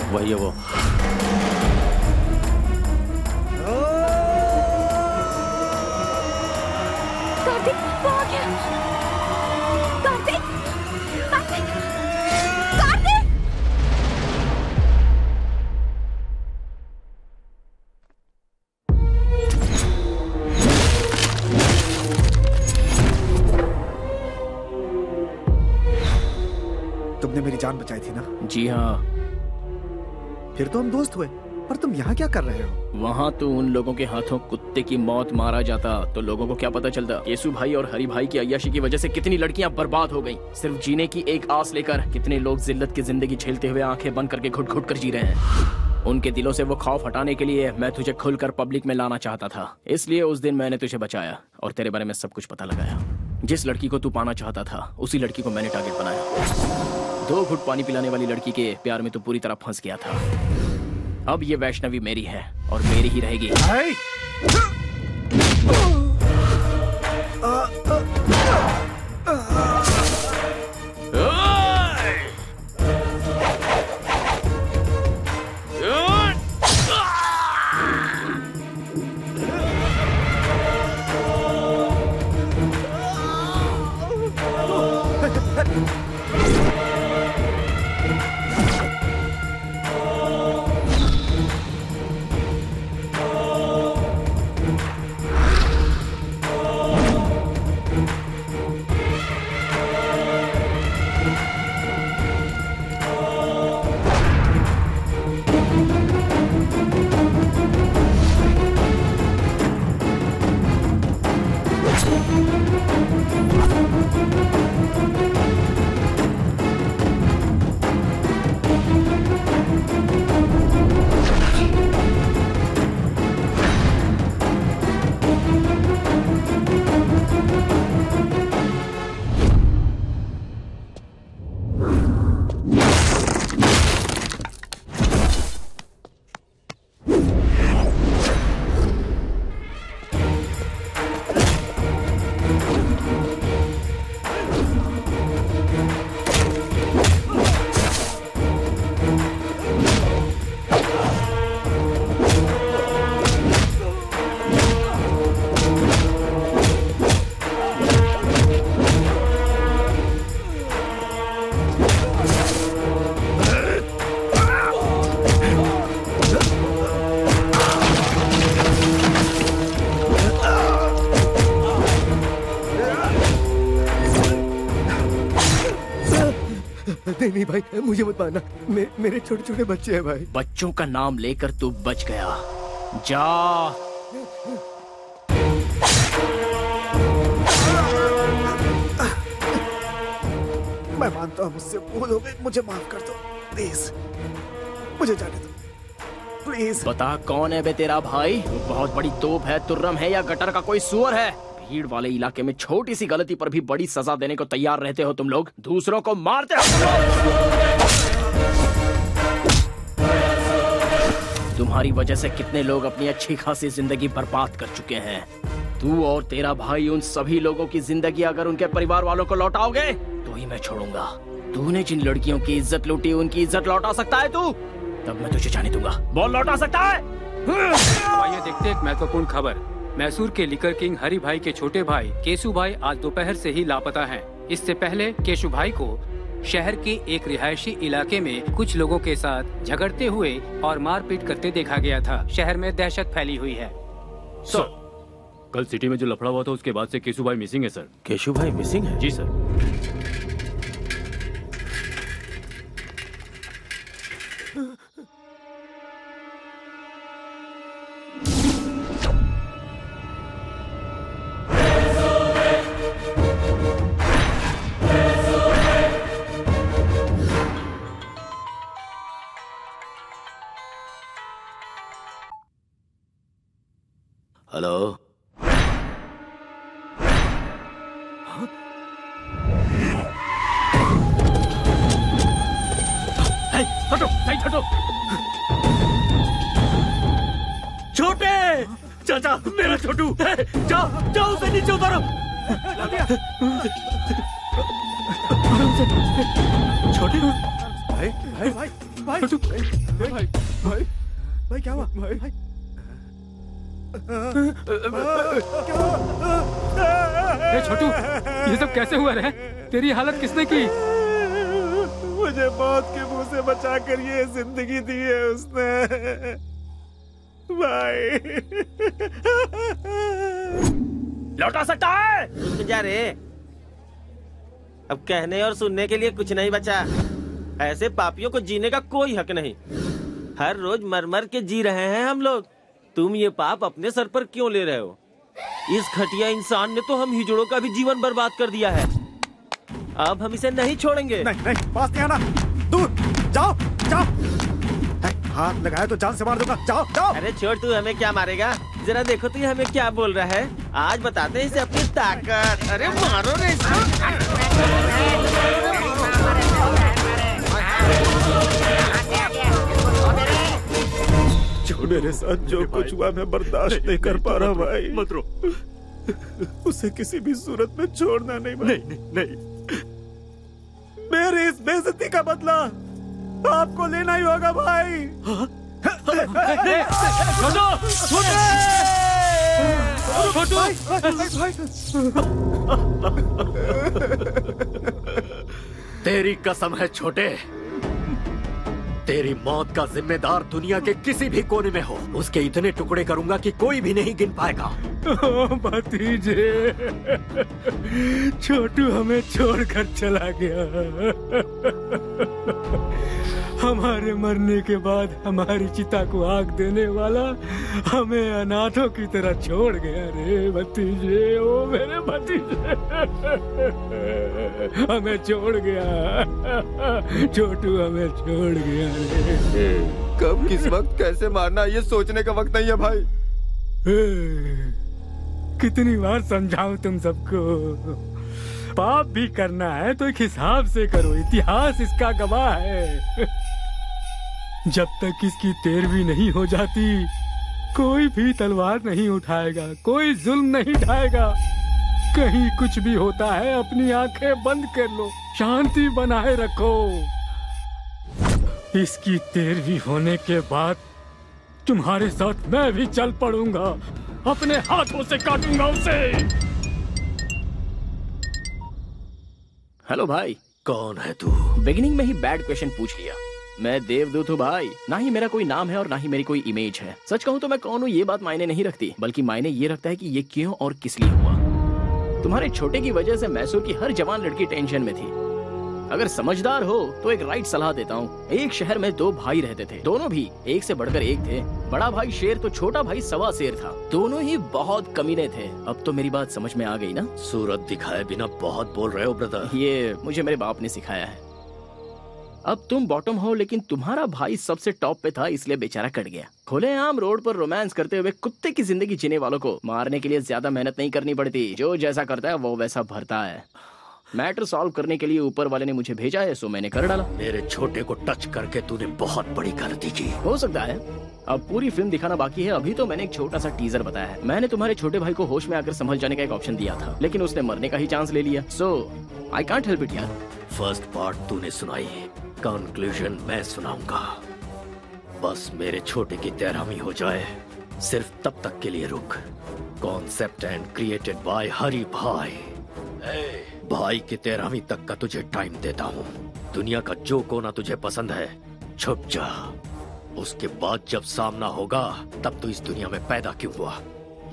वही है वो। कार्तिक, वो आ गया। कार्तिक, कार्तिक, कार्तिक। तुमने मेरी जान बचाई थी ना? जी हाँ। फिर तो हम दोस्त हुए, पर तुम यहाँ क्या कर रहे हो? वहाँ तो उन लोगों के हाथों कुत्ते की मौत मारा जाता तो लोगों को क्या पता चलता। केसु भाई और हरि भाई की अय्याशी की वजह से कितनी लड़कियाँ बर्बाद हो गईं। सिर्फ जीने की एक आस लेकर कितने लोग जिल्लत की जिंदगी झेलते हुए आंखें बंद करके घुट घुट कर जी रहे हैं। उनके दिलों से वो खौफ हटाने के लिए मैं तुझे खुलकर पब्लिक में लाना चाहता था, इसलिए उस दिन मैंने तुझे बचाया और तेरे बारे में सब कुछ पता लगाया। जिस लड़की को तू पाना चाहता था उसी लड़की को मैंने टारगेट बनाया। 2 घुट पानी पिलाने वाली लड़की के प्यार में तू पूरी तरह फंस गया था। अब ये वैष्णवी मेरी है और मेरी ही रहेगी। नहीं नहीं भाई, मुझे मत मारना, मेरे छोटे छोटे बच्चे हैं भाई। बच्चों का नाम लेकर तू बच गया। जा। मैं मानता हूँ मुझसे भूल हो गई, मुझे माफ कर दो प्लीज, मुझे जाने दो प्लीज। बता कौन है बे तेरा भाई? बहुत बड़ी तोप है, तुर्रम है या गटर का कोई सुअर है? भीड़ वाले इलाके में छोटी सी गलती पर भी बड़ी सजा देने को तैयार रहते हो तुम लोग, दूसरों को मारते हो तुम लोग। तुम्हारी वजह से कितने लोग अपनी अच्छी खासी जिंदगी बर्बाद कर चुके हैं। तू और तेरा भाई उन सभी लोगों की जिंदगी अगर उनके परिवार वालों को लौटाओगे तो ही मैं छोड़ूंगा। तूने जिन लड़कियों की इज्जत लूटी उनकी इज्जत लौटा सकता है तू? तब मैं तुझे जाने दूंगा। बोल लौटा सकता है? आइए देखते एक महत्वपूर्ण खबर। मैसूर के लिकर किंग हरि भाई के छोटे भाई केशु भाई आज दोपहर से ही लापता हैं। इससे पहले केशु भाई को शहर के एक रिहायशी इलाके में कुछ लोगों के साथ झगड़ते हुए और मारपीट करते देखा गया था। शहर में दहशत फैली हुई है। सर, कल सिटी में जो लफड़ा हुआ था उसके बाद से केशु भाई मिसिंग है सर। केशु भाई मिसिंग है? जी सर। हेलो, हटो, हटो। छोटे चाचा, मेरा छोटू, जाओ जाओ उसे नीचे उतारो। छोटे भाई भाई भाई भाई भाई भाई भाई क्या हुआ भाई? छोटू, ये सब कैसे हुआ रे? तेरी हालत किसने की? मुझे मौत के मुंह से बचा कर ये जिंदगी दी है उसने भाई। लौटा सकता है? रुक जा रे, अब कहने और सुनने के लिए कुछ नहीं बचा। ऐसे पापियों को जीने का कोई हक नहीं। हर रोज मर मर के जी रहे हैं हम लोग। तुम ये पाप अपने सर पर क्यों ले रहे हो? इस घटिया इंसान ने तो हम हिजड़ों का भी जीवन बर्बाद कर दिया है। अब हम इसे नहीं छोड़ेंगे। नहीं नहीं, पास नहीं आना, दूर जाओ जाओ। हाथ लगाया तो जान से मार दूंगा, जाओ जाओ। अरे छोड़, तू हमें क्या मारेगा? जरा देखो तो ये हमें क्या बोल रहा है। आज बताते हैं इसे अपनी ताकत। अरे मारो रे इसको। मेरे साथ जो कुछ हुआ मैं बर्दाश्त नहीं कर पा रहा भाई। मत रो। उसे किसी भी सूरत में छोड़ना नहीं भाई। नहीं। मेरी इस बेइज्जती का बदला आपको लेना ही होगा भाई। तेरी कसम है छोटे, तेरी मौत का जिम्मेदार दुनिया के किसी भी कोने में हो, उसके इतने टुकड़े करूंगा कि कोई भी नहीं गिन पाएगा। भतीजे, छोटू हमें छोड़कर चला गया। हमारे मरने के बाद हमारी चिता को आग देने वाला हमें अनाथों की तरह छोड़ गया रे भतीजे। ओ मेरे भतीजे, हमें छोड़ गया। छोटू हमें छोड़ गया रे। कब किस वक्त कैसे मारना ये सोचने का वक्त नहीं है भाई। कितनी बार समझाऊं तुम सबको? पाप भी करना है तो एक हिसाब से करो, इतिहास इसका गवाह है। जब तक इसकी तेरहवीं नहीं हो जाती कोई भी तलवार नहीं उठाएगा, कोई जुल्म नहीं ढाएगा। कहीं कुछ भी होता है अपनी आंखें बंद कर लो, शांति बनाए रखो। इसकी 13वीं होने के बाद तुम्हारे साथ मैं भी चल पड़ूंगा, अपने हाथों से काटूंगा उसे। हेलो भाई। कौन है तू? बिगिनिंग में ही बैड क्वेश्चन पूछ लिया। मैं देवदूत हूँ भाई, ना ही मेरा कोई नाम है और ना ही मेरी कोई इमेज है। सच कहूँ तो मैं कौन हूँ ये बात मायने नहीं रखती, बल्कि मायने ये रखता है कि ये क्यों और किस लिए हुआ। तुम्हारे छोटे की वजह से मैसूर की हर जवान लड़की टेंशन में थी। अगर समझदार हो तो एक राइट सलाह देता हूँ। एक शहर में 2 भाई रहते थे, दोनों भी एक से बढ़कर एक थे। बड़ा भाई शेर तो छोटा भाई सवा शेर था। दोनों ही बहुत कमीने थे। अब तो मेरी बात समझ में आ गई ना? सूरत दिखाए बिना बहुत बोल रहे हो ब्रदर। ये मुझे मेरे बाप ने सिखाया है। अब तुम बॉटम हो, लेकिन तुम्हारा भाई सबसे टॉप पे था, इसलिए बेचारा कट गया। खुलेआम रोड पर रोमांस करते हुए कुत्ते की जिंदगी जीने वालों को मारने के लिए ज्यादा मेहनत नहीं करनी पड़ती। जो जैसा करता है वो वैसा भरता है। मैटर सॉल्व करने के लिए ऊपर वाले ने मुझे भेजा है, सो मैंने कर डाला। मेरे छोटे को टच करके तूने बहुत बड़ी गलती की। हो सकता है। अब पूरी फिल्म दिखाना बाकी है। अभी तो मैंने एक छोटा सा टीजर बताया है। मैंने तुम्हारे छोटे भाई को होश में आकर संभल जाने का एक ऑप्शन दिया था, लेकिन उसने मरने का ही चांस ले लिया। सो आई कांट हेल्प इट यार। फर्स्ट पार्ट तूने सुनाई, कंक्लूजन मैं सुनाऊंगा। बस मेरे छोटे की तैरामी हो जाए, सिर्फ तब तक के लिए रुक। कॉन्सेप्ट एंड क्रिएटेड बाय हरी भाई। भाई की तैरामी तक का तुझे टाइम देता हूँ। दुनिया का जो कोना तुझे पसंद है छुप जा। उसके बाद जब सामना होगा तब तू इस दुनिया में पैदा क्यों हुआ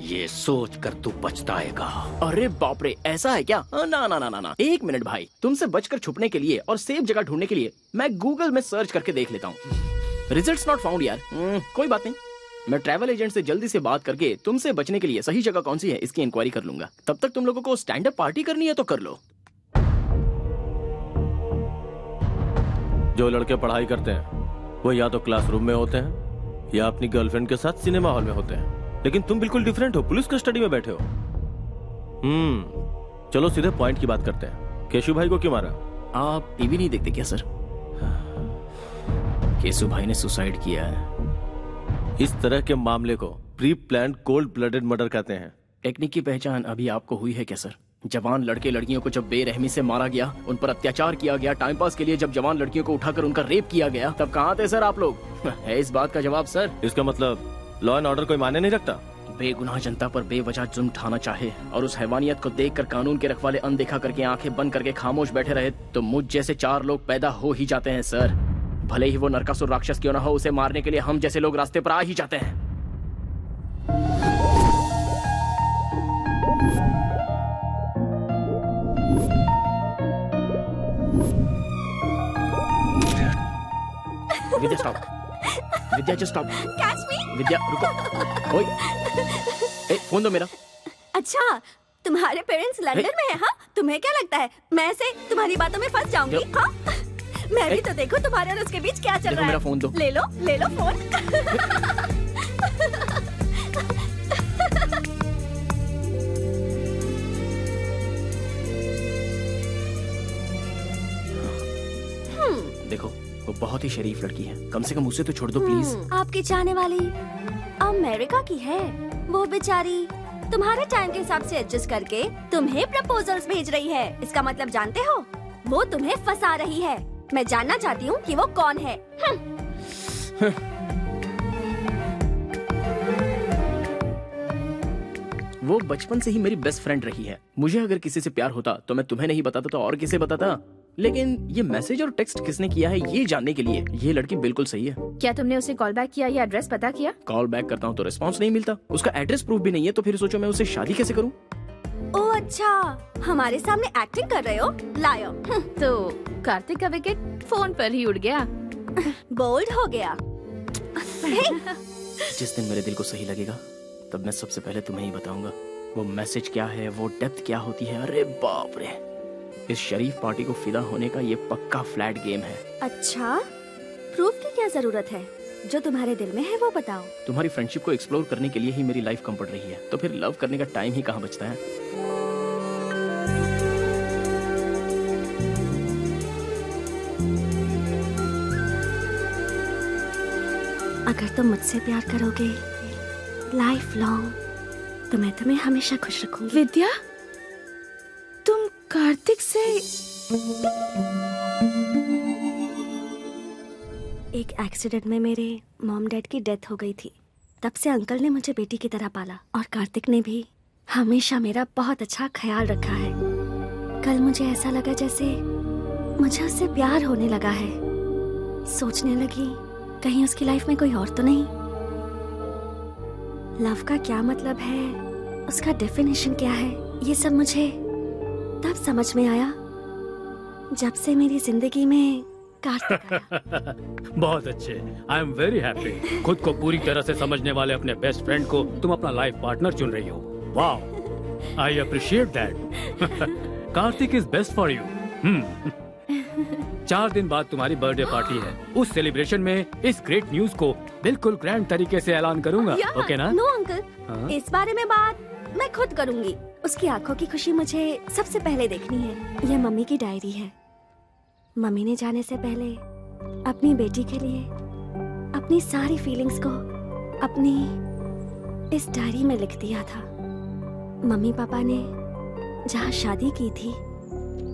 ये सोच कर तू पछताएगा। अरे बाप रे, ऐसा है क्या? ना ना ना ना ना, 1 मिनट भाई। तुमसे बचकर छुपने के लिए और सेफ जगह ढूंढने के लिए मैं गूगल में सर्च करके देख लेता हूँ। रिजल्ट्स नॉट फाउंड यार। कोई बात नहीं, मैं ट्रैवल एजेंट से जल्दी से बात करके तुमसे बचने के लिए सही जगह कौन सी है इसकी इंक्वायरी कर लूंगा। तब तक तुम लोगों को स्टैंड अप पार्टी करनी है तो कर लो। जो लड़के पढ़ाई करते हैं वो या तो क्लासरूम में होते हैं या अपनी गर्लफ्रेंड के साथ सिनेमा हॉल में होते हैं, लेकिन तुम बिल्कुल डिफरेंट हो। पुलिस कस्टडी में बैठे हो। चलो सीधे पॉइंट की बात करते हैं। केशु भाई को क्यों मारा? आप टीवी नहीं देखते क्या सर? केशु भाई ने सुसाइड किया है। इस तरह के मामले को pre planned cold blooded murder कहते हैं। टेक्निक की पहचान अभी आपको हुई है क्या सर? जवान लड़के लड़कियों को जब बेरहमी से मारा गया, उन पर अत्याचार किया गया, टाइम पास के लिए जब जवान लड़कियों को उठाकर उनका रेप किया गया, तब कहाँ थे सर आप लोग? है इस बात का जवाब सर? इसका मतलब लॉ एंड ऑर्डर कोई मायने नहीं रखता। बेगुनाह जनता पर बेवजह जुल्म ढाना चाहे और उस हैवानियत को देखकर कानून के रखवाले अनदेखा करके आंखें बंद करके खामोश बैठे रहे, तो मुझ जैसे 4 लोग पैदा हो ही जाते हैं सर। भले ही वो नरकासुर राक्षस क्यों ना हो, उसे मारने के लिए हम जैसे लोग रास्ते पर आ ही जाते हैं। Vidya stop. Vidya just stop. Catch me. Vidya रुको। ओए, फोन दो मेरा। अच्छा, तुम्हारे पेरेंट्स लंदन में हैं? हाँ, तुम्हें क्या लगता है मैं ऐसे तुम्हारी बातों में फंस जाऊंगी? हाँ, मैं भी तो देखो तुम्हारे और उसके बीच क्या चल रहा है। मेरा फोन दो। ले लो फोन। देखो, वो बहुत ही शरीफ लड़की है, कम से कम उसे तो छोड़ दो प्लीज। आपकी चाहने वाली अमेरिका की है। वो बेचारी तुम्हारे टाइम के हिसाब से एडजस्ट करके तुम्हें प्रपोजल्स भेज रही है। इसका मतलब जानते हो? वो तुम्हें फंसा रही है। मैं जानना चाहती हूँ कि वो कौन है। वो बचपन से ही मेरी बेस्ट फ्रेंड रही है। मुझे अगर किसी से प्यार होता तो मैं तुम्हें नहीं बताता तो और किसे बताता। लेकिन ये मैसेज और टेक्स्ट किसने किया है ये जानने के लिए ये लड़की बिल्कुल सही है। क्या तुमने उसे कॉल बैक किया या एड्रेस पता किया? कॉल बैक करता हूँ तो रिस्पांस नहीं मिलता, उसका एड्रेस प्रूफ भी नहीं है, तो फिर सोचो मैं उससे शादी कैसे करूँ? ओह अच्छा, हमारे सामने एक्टिंग कर रहे हो? लायो। तो कार्तिक का विकेट फोन पर ही उड़ गया। बोल्ड हो गया। जिस दिन मेरे दिल को सही लगेगा तब मैं सबसे पहले तुम्हें ही बताऊंगा वो मैसेज क्या है, वो डेप्थ क्या होती है। अरे बाप रे, इस शरीफ पार्टी को फिदा होने का ये पक्का फ्लैट गेम है। अच्छा, प्रूफ की क्या जरूरत है? जो तुम्हारे दिल में है वो बताओ। तुम्हारी फ्रेंडशिप को एक्सप्लोर करने के लिए ही मेरी लाइफ कम पड़ रही है, तो फिर लव करने का टाइम ही कहाँ बचता है। अगर तुम मुझसे प्यार करोगे लाइफ लॉन्ग तो मैं तुम्हें हमेशा खुश रखूंगी। विद्या, तुम कार्तिक से एक एक्सीडेंट में मेरे मॉम डैड की डेथ हो गई थी। तब से अंकल ने मुझे बेटी की तरह पाला और कार्तिक ने भी हमेशा मेरा बहुत अच्छा ख्याल रखा है। कल मुझे ऐसा लगा जैसे मुझे उससे प्यार होने लगा है। सोचने लगी कहीं उसकी लाइफ में कोई और तो नहीं। लव का क्या मतलब है, उसका डेफिनेशन क्या है, ये सब मुझे तब समझ में आया जब से मेरी जिंदगी में कार्तिक आया। बहुत अच्छे। I am very happy. खुद को पूरी तरह से समझने वाले अपने बेस्ट फ्रेंड को तुम अपना लाइफ पार्टनर चुन रही हो। वाह, I appreciate that. Kartik is best for you. 4 दिन बाद तुम्हारी बर्थडे पार्टी है। उस सेलिब्रेशन में इस ग्रेट न्यूज को बिल्कुल ग्रैंड तरीके से ऐलान करूंगा। ओके ना? नो अंकल, इस बारे में बात मैं खुद करूंगी। उसकी आंखों की खुशी मुझे सबसे पहले देखनी है। यह मम्मी की डायरी है। मम्मी ने जाने से पहले अपनी बेटी के लिए अपनी सारी फीलिंग्स को अपनी इस डायरी में लिख दिया था। मम्मी पापा ने जहाँ शादी की थी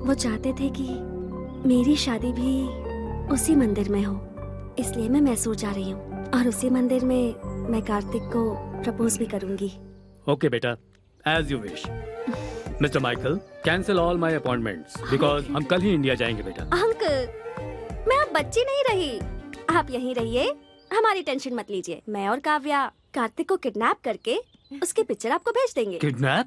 वो चाहते थे कि मेरी शादी भी उसी मंदिर में हो, इसलिए मैं मैसूर जा रही हूँ और उसी मंदिर में मैं कार्तिक को प्रपोज भी करूंगी। ओके बेटा, as you wish. Mister Michael, cancel all my appointments because हम कल ही इंडिया जाएंगे बेटा। अंकल, मैं अब बच्ची नहीं रही। आप यहीं रहिए, हमारी टेंशन मत लीजिए। मैं और काव्या कार्तिक को किडनैप करके उसकी पिक्चर आपको भेज देंगे। किडनैप?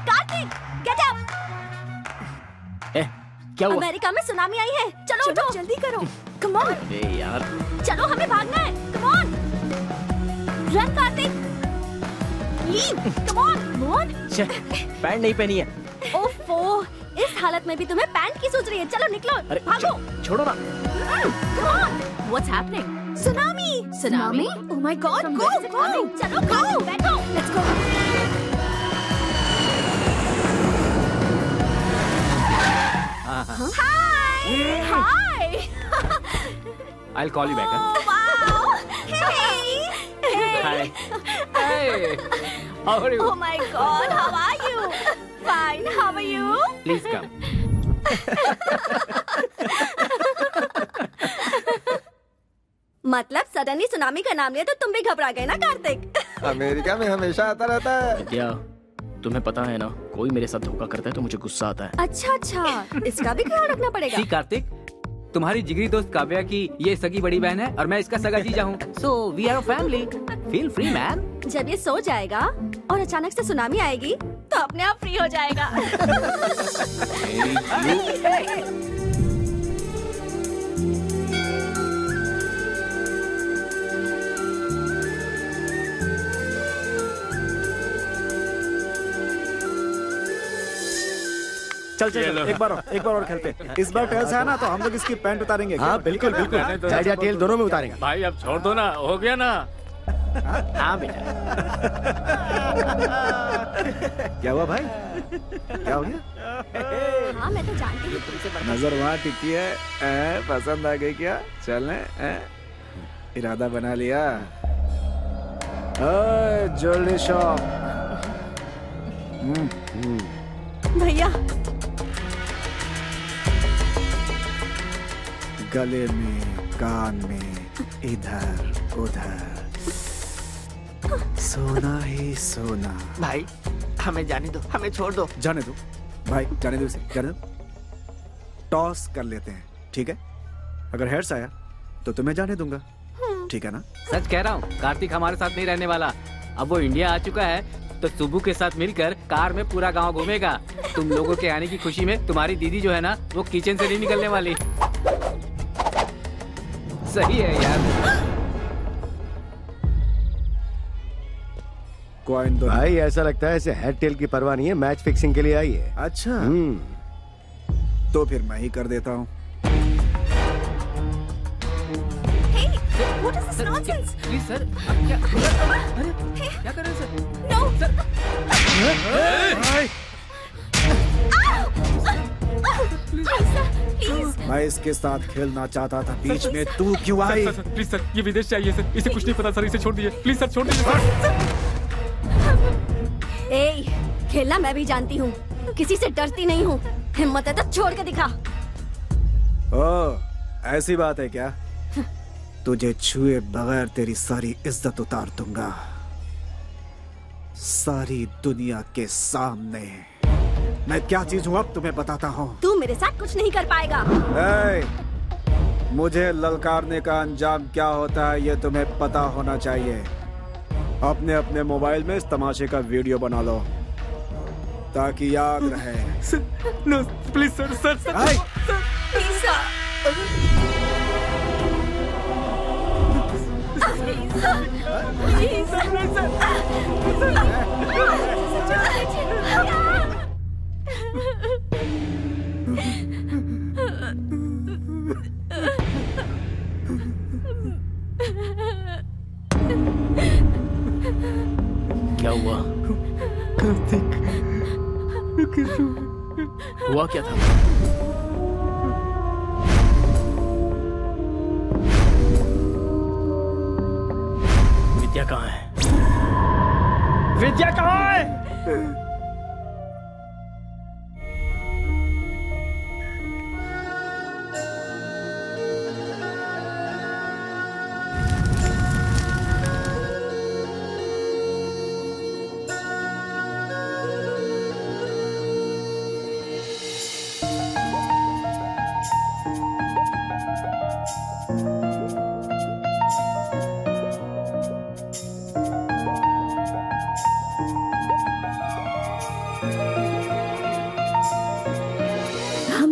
Kartik, get up! क्या हुआ? अमेरिका में सुनामी आई है। चलो उठो, जल्दी करो। Come on. अरे यार, चलो, हमें भागना है। Come on, run Kartik. Leave, come on, move on. Pant नहीं पहनी है। ओफो, इस हालत में भी तुम्हें पैंट की सोच रही है। चलो निकलो, भागो। छोड़ो ना। Come on. What's happening? Tsunami. Tsunami? Oh my God! Go, go. चलो, go. बैठो. Let's go. Hi. Hi. I'll call you back. Oh, wow. Hey. Hi. Hey. How are you? Oh my God. How are you? Fine. How are you? Please come. मतलब suddenly tsunami का नाम लिया तो तुम भी घबरा गए ना कार्तिक? अमेरिका में हमेशा आता रहता है। विद्या, तुम्हें पता है ना, कोई मेरे साथ धोखा करता है तो मुझे गुस्सा आता है। अच्छा, इसका भी ख्याल रखना पड़ेगा। कार्तिक, तुम्हारी जिगरी दोस्त काव्या की ये सगी बड़ी बहन है और मैं इसका सगा जीजा हूँ। So we are a family. Feel free man. जब ये सो जाएगा और अचानक से सुनामी आएगी तो अपने आप फ्री हो जाएगा। चल एक बार और खेलते। इस बार टेल्स है ना तो हम लोग इसकी पैंट उतारेंगे। हाँ बिल्कुल बिल्कुल, चाइल्ड या टेल दोनों में उतारेंगे। भाई अब छोड़ दो ना, हो गया ना। हाँ बेटा। क्या हुआ भाई? क्या हो गया? हाँ मैं तो जानती हूँ तुमसे। नजर वहाँ टिकी है। पसंद आ गई क्या? चलने इरादा बना लिया। Jewellery shop. भैया, गले में, कान में, इधर उधर सोना ही सोना। भाई हमें जाने दो, हमें छोड़ दो। जाने दो भाई, जाने दो इसे, जाने दो। टॉस कर लेते हैं, ठीक है? अगर हेड्स आया तो तुम्हें जाने दूंगा, ठीक है ना? सच कह रहा हूँ, कार्तिक हमारे साथ नहीं रहने वाला। अब वो इंडिया आ चुका है तो सुबू के साथ मिलकर कार में पूरा गांव घूमेगा। तुम लोगों के आने की खुशी में तुम्हारी दीदी जो है ना, वो किचन से नहीं निकलने वाली। सही है यार। कॉइन दो भाई, ऐसा लगता है इसे हेड टेल की परवाह नहीं है, मैच फिक्सिंग के लिए आई है। अच्छा, तो फिर मैं ही कर देता हूँ। What is this nonsense? Please sir, क्या कर रहे हैं सर? No, sir. please. मैं इसके साथ खेलना चाहता था, बीच में तू क्यों आई? प्लीज सर, ये विदेश चाहिए सर, इसे कुछ नहीं पता सर, इसे छोड़ दीजिए प्लीज सर, छोड़ दीजिए सर। ए, खेलना मैं भी जानती हूँ, किसी से डरती नहीं हूँ। हिम्मत है तो छोड़ के दिखा। ओ, ऐसी बात है क्या? तुझे छुए बगैर तेरी सारी इज्जत उतार दूंगा, सारी दुनिया के सामने। मैं क्या चीज हूँ अब तुम्हें बताता हूँ। तू मेरे साथ कुछ नहीं कर पाएगा। मुझे ललकारने का अंजाम क्या होता है ये तुम्हें पता होना चाहिए। अपने अपने मोबाइल में इस तमाशे का वीडियो बना लो। ताकि याद रहे। No please sir, sir sir आए। Please sir. क्या हुआ? कार्तिक, हुआ क्या था? विद्या कहाँ है? विद्या कहाँ है?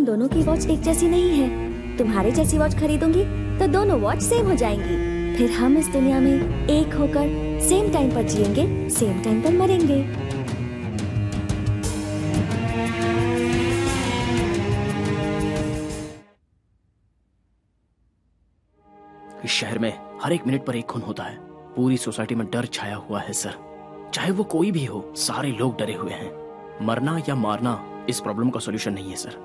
दोनों की वॉच एक जैसी नहीं है। तुम्हारे जैसी वॉच खरीदूंगी तो दोनों वॉच सेम हो जाएंगी। फिर हम इस दुनिया में एक होकर सेम टाइम पर जिएंगे, सेम टाइम पर मरेंगे। इस शहर में हर एक मिनट पर एक खून होता है। पूरी सोसाइटी में डर छाया हुआ है सर। चाहे वो कोई भी हो, सारे लोग डरे हुए हैं। मरना या मारना इस प्रॉब्लम का सॉल्यूशन नहीं है सर।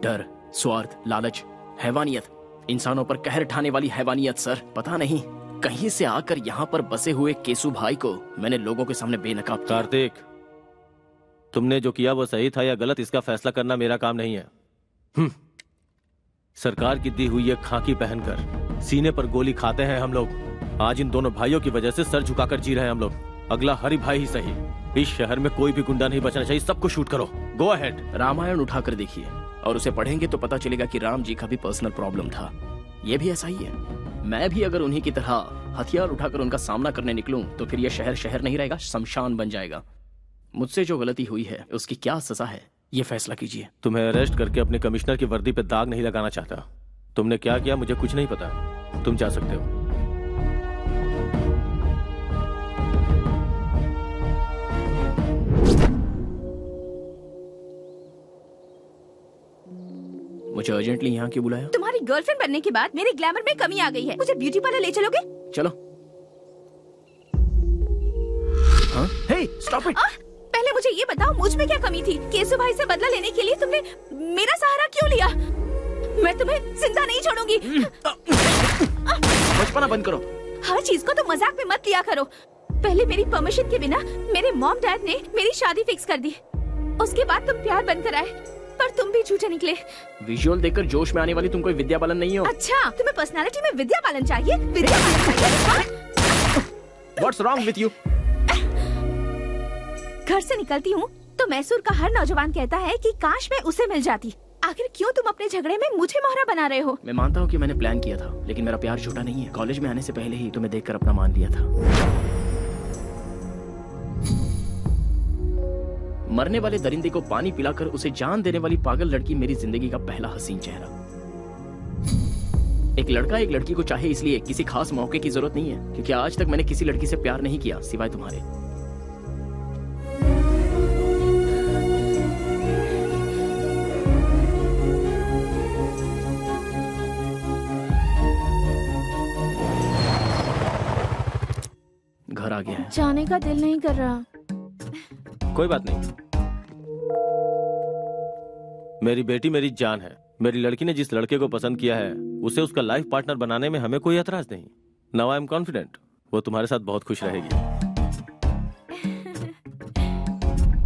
डर, स्वार्थ, लालच, हैवानियत, इंसानों पर कहर ढाने वाली हैवानियत सर। पता नहीं कहीं से आकर यहाँ पर बसे हुए केसु भाई को मैंने लोगों के सामने बेनकाब किया। कार्तिक, तुमने जो किया वो सही था या गलत, इसका फैसला करना मेरा काम नहीं है। सरकार की दी हुई ये खाकी पहनकर सीने पर गोली खाते हैं हम लोग। आज इन दोनों भाइयों की वजह से सर झुकाकर जी रहे हैं हम लोग। अगला हरि भाई ही सही। इस शहर में कोई भी गुंडा नहीं बचना चाहिए। सबको शूट करो। Go ahead. रामायण उठाकर देखिए और उसे पढ़ेंगे तो पता चलेगा कि राम जी का भी पर्सनल प्रॉब्लम था। ये भी ऐसा ही है। मैं भी अगर उन्हीं की तरह हथियार उठाकर उनका सामना करने निकलूं तो फिर यह शहर शहर नहीं रहेगा, शमशान बन जाएगा। मुझसे जो गलती हुई है उसकी क्या सजा है, ये फैसला कीजिए। तुम्हें अरेस्ट करके अपने कमिश्नर की वर्दी पे दाग नहीं लगाना चाहता। तुमने क्या किया मुझे कुछ नहीं पता। तुम जा सकते हो। मुझे अर्जेंटली यहाँ क्यों बुलाया? तुम्हारी गर्लफ्रेंड बनने के बाद मेरे ग्लैमर में कमी आ गई है। मुझे ब्यूटी पार्लर ले चलोगे? चलो। हाँ? हे, स्टॉप इट। पहले मुझे ये बताओ, मुझ में क्या कमी थी? केसु भाई से बदला लेने के लिए तुमने मेरा सहारा क्यों लिया? मैं तुम्हें जिंदा नहीं छोड़ूंगी। बचपना बंद करो। हर चीज को तो मजाक में मत लिया करो। पहले मेरी परमिशन के बिना मेरे मॉम डैड ने मेरी शादी फिक्स कर दी। उसके बाद तुम प्यार बनकर आए, पर तुम भी झूठे निकले। विजुअल देखकर जोश में आने वाली तुम कोई विद्या बालन नहीं हो। अच्छा, तुम्हें पर्सनालिटी में विद्या बालन चाहिए? विद्या बालन चाहिए? What's wrong with you? घर से निकलती हूँ तो मैसूर का हर नौजवान कहता है कि काश मैं उसे मिल जाती। आखिर क्यों तुम अपने झगड़े में मुझे मोहरा बना रहे हो? मैं मानता हूँ कि मैंने प्लान किया था, लेकिन मेरा प्यार झूठा नहीं है। कॉलेज में आने से पहले ही तुम्हें देखकर अपना मान लिया था। मरने वाले दरिंदे को पानी पिलाकर उसे जान देने वाली पागल लड़की मेरी जिंदगी का पहला हसीन चेहरा। एक लड़का एक लड़की को चाहे इसलिए किसी खास मौके की जरूरत नहीं है, क्योंकि आज तक मैंने किसी लड़की से प्यार नहीं किया सिवाय तुम्हारे। घर आ गया है। जाने का दिल नहीं कर रहा। कोई बात नहीं। मेरी बेटी मेरी जान है। मेरी लड़की ने जिस लड़के को पसंद किया है उसे उसका लाइफ पार्टनर बनाने में हमें कोई एतराज नहीं। नाउ आई एम कॉन्फिडेंट वो तुम्हारे साथ बहुत खुश रहेगी।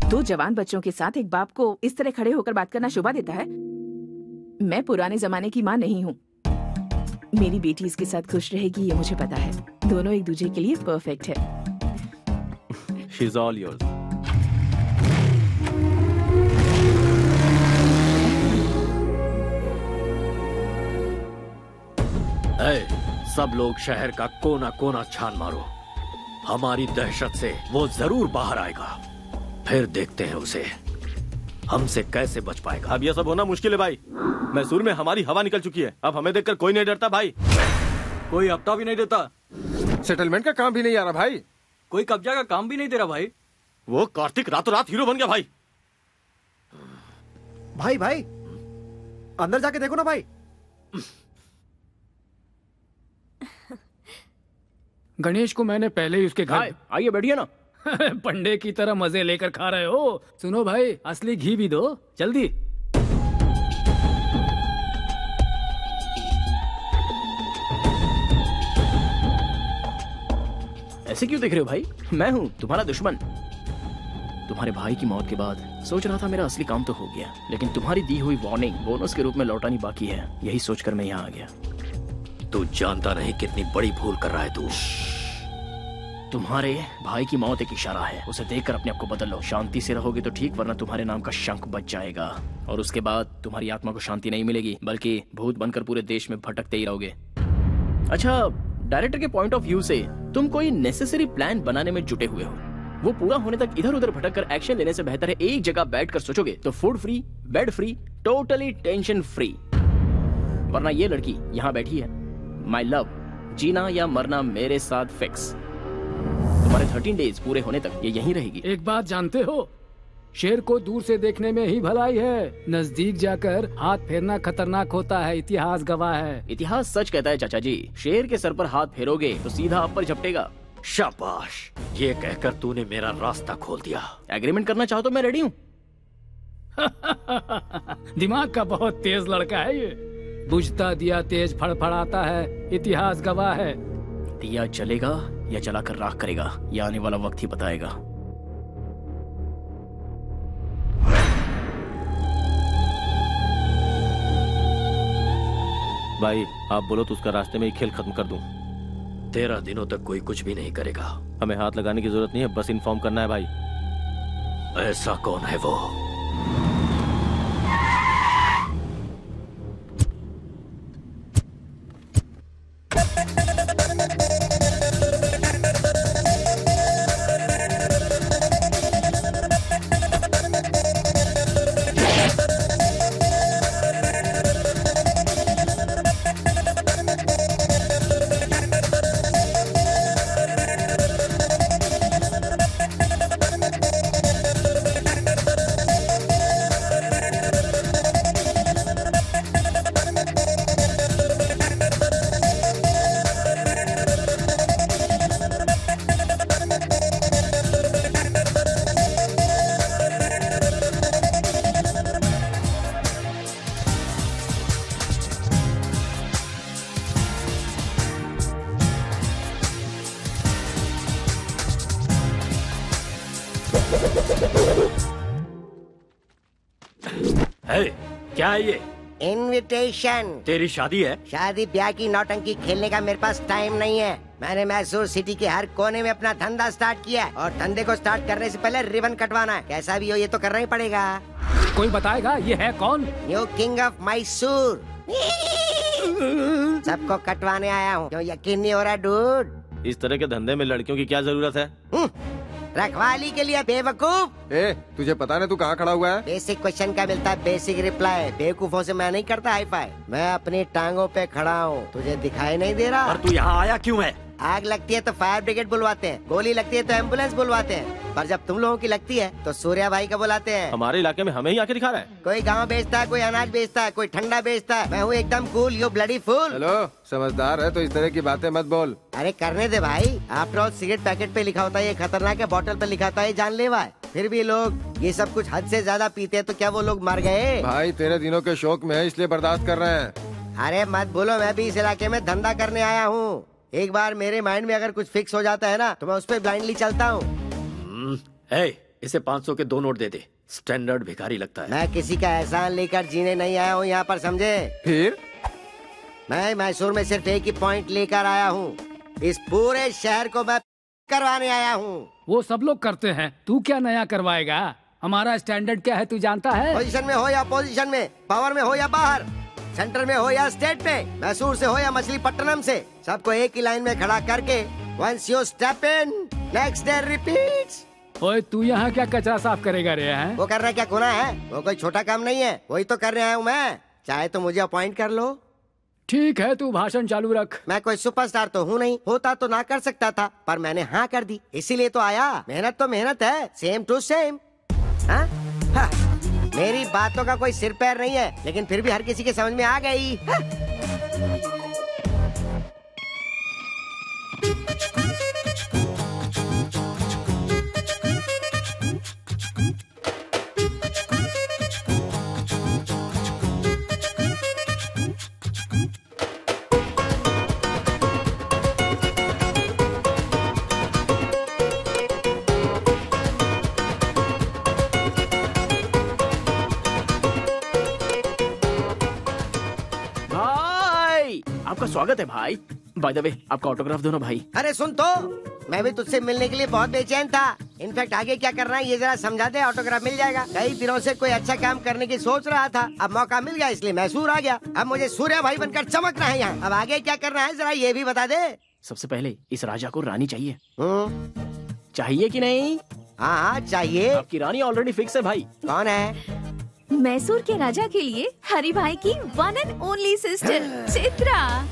दो जवान बच्चों के साथ एक बाप को इस तरह खड़े होकर बात करना शोभा देता है? मैं पुराने जमाने की माँ नहीं हूँ। मेरी बेटी इसके साथ खुश रहेगी ये मुझे पता है। दोनों एक दूसरे के लिए परफेक्ट है। She is all yours. सब लोग शहर का कोना कोना छान मारो। हमारी दहशत से वो जरूर बाहर आएगा। फिर देखते हैं उसे। हमसे कैसे बच पाएगा? अब यह सब होना मुश्किल है भाई। मैसूर में हमारी हवा निकल चुकी है। अब हमें देखकर कोई नहीं डरता भाई। कोई हफ्ता भी नहीं देता। सेटलमेंट का काम भी नहीं आ रहा भाई। कोई कब्जा का काम भी नहीं दे रहा भाई। वो कार्तिक रातों रात हीरो बन गया भाई। भाई अंदर जाके देखो ना भाई। गणेश को मैंने पहले ही उसके घर। आइए बैठिए ना। पंडे की तरह मजे लेकर खा रहे हो। सुनो भाई, असली घी भी दो जल्दी। ऐसे क्यों देख रहे हो भाई? मैं हूँ तुम्हारा दुश्मन। तुम्हारे भाई की मौत के बाद सोच रहा था मेरा असली काम तो हो गया, लेकिन तुम्हारी दी हुई वार्निंग बोनस के रूप में लौटानी बाकी है। यही सोचकर मैं यहाँ आ गया। तू जानता नहीं कितनी बड़ी भूल कर रहा है तू। तुम्हारे भाई की मौत एक इशारा है, उसे देखकर अपने आप को बदल लो। शांति से रहोगे तो ठीक, वरना तुम्हारे नाम का शंख बच जाएगा और उसके बाद तुम्हारी आत्मा को शांति नहीं मिलेगी, बल्कि भूत बनकर पूरे देश में भटकते ही रहोगे। अच्छा, डायरेक्टर के पॉइंट ऑफ व्यू से तुम कोई नेसेसरी प्लान बनाने में जुटे हुए हो। वो पूरा होने तक इधर उधर भटक कर एक्शन लेने से बेहतर है एक जगह बैठकर सोचोगे तो food free, bed free, totally tension free. वरना ये लड़की यहाँ बैठी है, माय लव, जीना या मरना मेरे साथ फिक्स। तुम्हारे 13 डेज पूरे होने तक ये यहीं रहेगी। एक बात जानते हो, शेर को दूर से देखने में ही भलाई है, नजदीक जाकर हाथ फेरना खतरनाक होता है। इतिहास गवाह है। इतिहास सच कहता है चाचा जी। शेर के सर पर हाथ फेरोगे तो सीधा आप पर झपटेगा। शाबाश, ये कहकर तूने मेरा रास्ता खोल दिया। एग्रीमेंट करना चाहो तो मैं रेडी हूँ। दिमाग का बहुत तेज लड़का है ये। बुझता दिया तेज फड़फड़ाता है, इतिहास गवाह है। दिया जलेगा या जलाकर राख करेगा, यह आने वाला वक्त ही बताएगा। भाई आप बोलो तो उसका रास्ते में ही खेल खत्म कर दूं। 13 दिनों तक कोई कुछ भी नहीं करेगा। हमें हाथ लगाने की जरूरत नहीं है, बस इन्फॉर्म करना है भाई। ऐसा कौन है वो? क्या है ये? इनविटेशन। तेरी शादी है? शादी ब्याह की नौटंकी खेलने का मेरे पास टाइम नहीं है। मैंने मैसूर सिटी के हर कोने में अपना धंधा स्टार्ट किया है और धंधे को स्टार्ट करने से पहले रिबन कटवाना है। कैसा भी हो ये तो करना ही पड़ेगा। कोई बताएगा ये है कौन? New king of Mysore. सबको कटवाने आया हूँ। क्यों यकीन नहीं हो रहा डूड? इस तरह के धंधे में लड़कियों की क्या जरूरत है? रखवाली के लिए बेवकूफ। तुझे पता ना तू कहाँ खड़ा हुआ है? बेसिक क्वेश्चन का मिलता है बेसिक रिप्लाई। बेवकूफों से मैं नहीं करता हाई फाई। मैं अपनी टांगों पे खड़ा हूँ, तुझे दिखाई नहीं दे रहा? और तू यहाँ आया क्यों है? आग लगती है तो फायर ब्रिगेड बुलवाते हैं, गोली लगती है तो एम्बुलेंस बुलवाते हैं, पर जब तुम लोगों की लगती है तो सूर्या भाई का बुलाते हैं। हमारे इलाके में हमें ही आके दिखा रहा है। कोई गाँव बेचता है, कोई अनाज बेचता है, कोई ठंडा बेचता है। मैं हूँ एकदम cool, you bloody fool. Hello, समझदार है तो इस तरह की बातें मत बोल। अरे करने दे भाई। आफ्टर ऑल सिगरेट पैकेट पे लिखा होता है ये खतरनाक है, बोतल पे लिखा होता है ये जानलेवा है। फिर भी लोग ये सब कुछ हद से ज्यादा पीते हैं, तो क्या वो लोग मर गए? भाई 13 दिनों के शौक में है इसलिए बर्दाश्त कर रहे हैं। अरे मत बोलो, मैं भी इस इलाके में धंधा करने आया हूँ। एक बार मेरे माइंड में अगर कुछ फिक्स हो जाता है ना तो मैं उस पर ब्लाइंडली चलता हूँ। इसे 500 के 2 नोट दे दे। स्टैंडर्ड भिखारी लगता है। मैं किसी का एहसान लेकर जीने नहीं आया हूँ यहाँ पर, समझे? फिर मैं मैसूर में सिर्फ एक ही पॉइंट लेकर आया हूँ। इस पूरे शहर को मैं करवाने आया हूँ। वो सब लोग करते हैं, तू क्या नया करवाएगा? हमारा स्टैंडर्ड क्या है तू जानता है? पोजीशन में हो या अपोजिशन में, पावर में हो या बाहर, सेंटर में हो या स्टेट में, मैसूर से हो या मछलीपट्टनम से, सबको एक ही लाइन में खड़ा करके once you step in, next day repeats। ओए तू यहाँ क्या कचरा साफ करेगा रे हैं? वो कर रहा क्या गुनाह है? वो कोई छोटा काम नहीं है, वही तो कर रहा हूँ मैं। चाहे तो मुझे अपॉइंट कर लो। ठीक है, तू भाषण चालू रख। मैं कोई सुपरस्टार तो हूँ नहीं, होता तो ना कर सकता था, पर मैंने हाँ कर दी, इसीलिए तो आया। मेहनत तो मेहनत है, सेम टू सेम। हाँ? हाँ। मेरी बातों का कोई सिर पैर नहीं है, लेकिन फिर भी हर किसी के समझ में आ गई। हाँ? आपका स्वागत है भाई। बाय द वे, आपका ऑटोग्राफ दो ना भाई। अरे सुन तो, मैं भी तुझसे मिलने के लिए बहुत बेचैन था। इनफैक्ट आगे क्या करना है ये जरा समझा दे, ऑटोग्राफ मिल जाएगा। कई दिनों से कोई अच्छा काम करने की सोच रहा था, अब मौका मिल गया इसलिए मैसूर आ गया। अब मुझे सूर्य भाई बनकर चमकना है यहाँ। अब आगे क्या करना है जरा ये भी बता दे। सबसे पहले इस राजा को रानी चाहिए। चाहिए कि नहीं? हाँ चाहिए। आपकी रानी ऑलरेडी फिक्स है भाई। कौन है? मैसूर के राजा के लिए हरि भाई की one and only sister Chitra.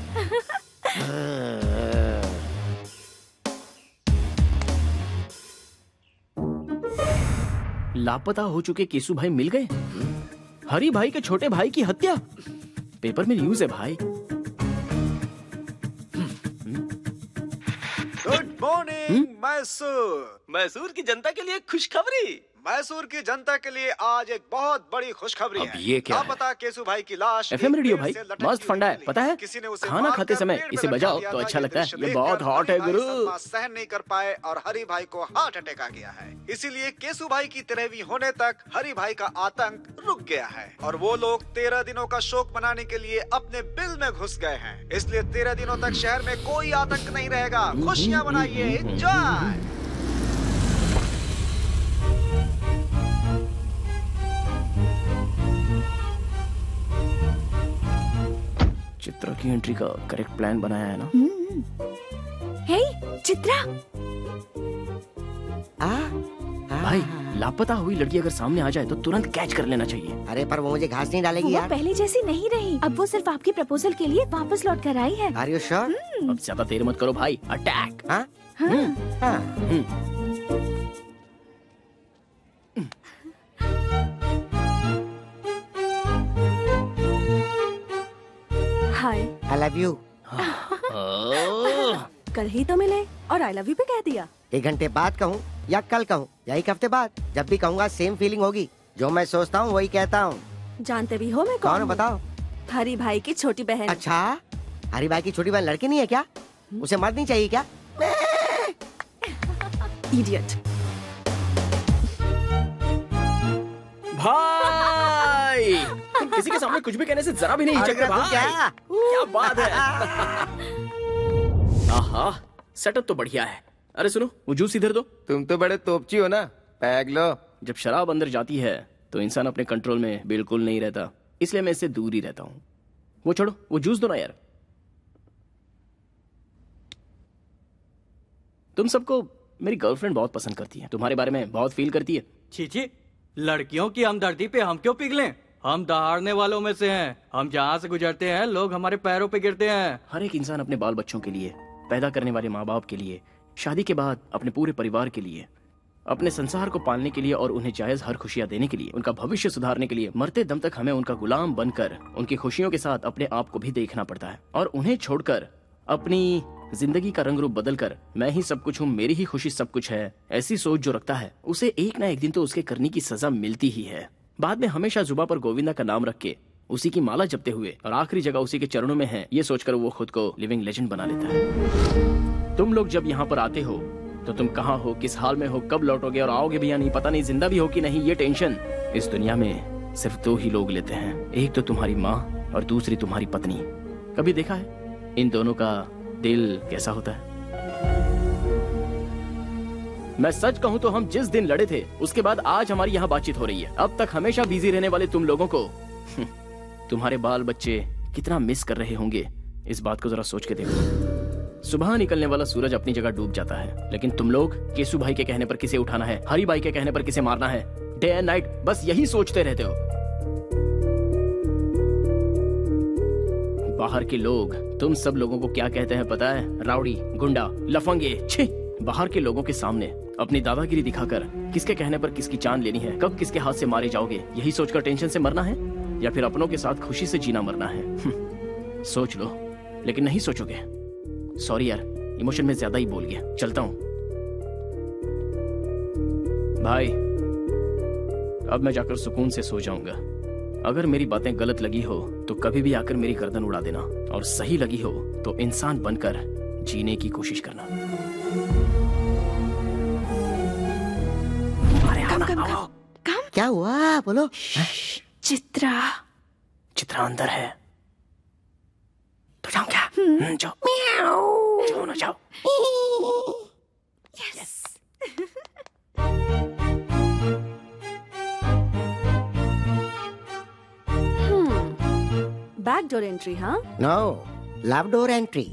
लापता हो चुके केसु भाई मिल गए। हरि भाई के छोटे भाई की हत्या, पेपर में न्यूज है भाई। Good morning Mysore. मैसूर की जनता के लिए खुशखबरी। मैसूर की जनता के लिए आज एक बहुत बड़ी खुशखबरी है। ये क्या है? लापता केसु भाई की लाश FM रेडियो भाई मस्त फंडा है, पता है? खाना खाते समय इसे बजाओ तो अच्छा लगता है। ये बहुत हॉट है गुरु। सहन नहीं कर पाए और हरि भाई को हार्ट अटैक आ गया है। इसीलिए केसु भाई की 13वीं होने तक हरि भाई का आतंक रुक गया है और वो लोग 13 दिनों का शोक मनाने के लिए अपने बिल में घुस गए हैं। इसलिए 13 दिनों तक शहर में कोई आतंक नहीं रहेगा। खुशियाँ मनाइए, एंजॉय। चित्रा की एंट्री का करेक्ट प्लान बनाया है ना? हे चित्रा। भाई लापता हुई लड़की अगर सामने आ जाए तो तुरंत कैच कर लेना चाहिए। अरे पर वो मुझे घास नहीं डालेगी वो यार। पहले जैसी नहीं रही, अब वो सिर्फ आपके प्रपोजल के लिए वापस लौट कर आई है। Are you sure? अब ज्यादा देर मत करो भाई, अटैक। हाँ? हाय। I love you। कल ही तो मिले और आई लव यू भी कह दिया। 1 घंटे बाद कहूँ या कल कहूँ या 1 हफ्ते बाद, जब भी कहूँगा सेम फीलिंग होगी। जो मैं सोचता हूँ वही कहता हूँ। जानते भी हो मैं कौन कौन हूँ बताओ? हरी भाई की छोटी बहन। अच्छा, हरी भाई की छोटी बहन लड़की नहीं है क्या? उसे मर्द नहीं चाहिए क्या? इडियट। भाई तुम किसी के सामने कुछ भी कहने से जरा भी नहीं हिचकते भाई। क्या बात है। आहा, सेटअप तो बढ़िया है। अरे सुनो, वो जूस इधर दो। तुम तो बड़े तोपची हो ना, पैग लो। जब शराब अंदर जाती है तो इंसान अपने कंट्रोल में बिल्कुल नहीं रहता, इसलिए मैं इससे दूर ही रहता हूँ। वो छोड़ो, वो जूस दो ना यार। तुम सबको मेरी गर्लफ्रेंड बहुत पसंद करती है, तुम्हारे बारे में बहुत फील करती है। छी, लड़कियों की हमदर्दी पे हम क्यों पिघलें? हम दहाड़ने वालों में से हैं। हम जहाँ से गुजरते हैं लोग हमारे पैरों पे गिरते हैं। हर एक इंसान अपने बाल बच्चों के लिए, पैदा करने वाले माँ बाप के लिए, शादी के बाद अपने पूरे परिवार के लिए, अपने संसार को पालने के लिए और उन्हें जायज हर खुशियाँ देने के लिए, उनका भविष्य सुधारने के लिए, मरते दम तक हमें उनका गुलाम बनकर उनकी खुशियों के साथ अपने आप को भी देखना पड़ता है। और उन्हें छोड़कर अपनी जिंदगी का रंग रूप बदलकर मैं ही सब कुछ हूँ, मेरी ही खुशी सब कुछ है, ऐसी सोच जो रखता है उसे एक ना एक दिन तो उसके करने की सजा मिलती ही है। बाद में हमेशा जुबा पर गोविंदा का नाम रख के उसी की माला जपते हुए और आखिरी जगह उसी के चरणों में है, ये सोचकर वो खुद को लिविंग लेजेंड बना लेता है। तुम लोग जब यहाँ पर आते हो तो तुम कहाँ हो, किस हाल में हो, कब लौटोगे और आओगे भी या नहीं पता नहीं, जिंदा भी हो कि नहीं, ये टेंशन इस दुनिया में सिर्फ 2 ही लोग लेते हैं। एक तो तुम्हारी माँ और दूसरी तुम्हारी पत्नी। कभी देखा है इन दोनों का दिल कैसा होता है? मैं सच कहूं तो हम जिस दिन लड़े थे उसके बाद आज हमारी यहाँ बातचीत हो रही है। अब तक हमेशा बिजी रहने वाले तुम लोगों को तुम्हारे बाल बच्चे कितना मिस कर रहे होंगे, इस बात को जरा सोच के देखो। सुबह निकलने वाला सूरज अपनी जगह डूब जाता है, लेकिन तुम लोग केसु भाई के कहने पर किसे उठाना है, हरी भाई के कहने पर किसे मारना है, डे एंड नाइट बस यही सोचते रहते हो। बाहर के लोग तुम सब लोगों को क्या कहते हैं पता है? राउडी, गुंडा, लफंगे। छी! बाहर के लोगों के सामने अपनी दादागिरी दिखाकर किसके कहने पर किसकी जान लेनी है, कब किसके हाथ से मारे जाओगे, यही सोचकर टेंशन से मरना है या फिर अपनों के साथ खुशी से जीना मरना है? सोच लो, लेकिन नहीं सोचोगे। सॉरी यार, इमोशन में ज्यादा ही बोल गया, चलता हूं। भाई अब मैं जाकर सुकून से सो जाऊंगा। अगर मेरी बातें गलत लगी हो तो कभी भी आकर मेरी गर्दन उड़ा देना, और सही लगी हो तो इंसान बनकर जीने की कोशिश करना। कम। क्या हुआ बोलो? चित्रा अंदर है तो जाऊं क्या? जाओ जाओ ना जाओ। यस। Back door entry? हाँ, नो, लव डोर एंट्री।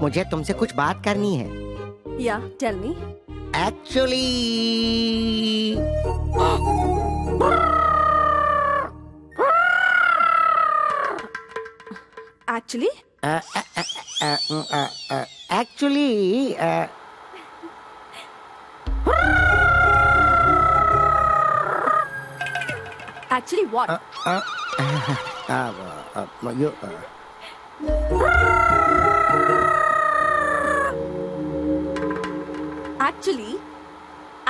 मुझे तुमसे कुछ बात करनी है। Yeah tell me. Actually actually what?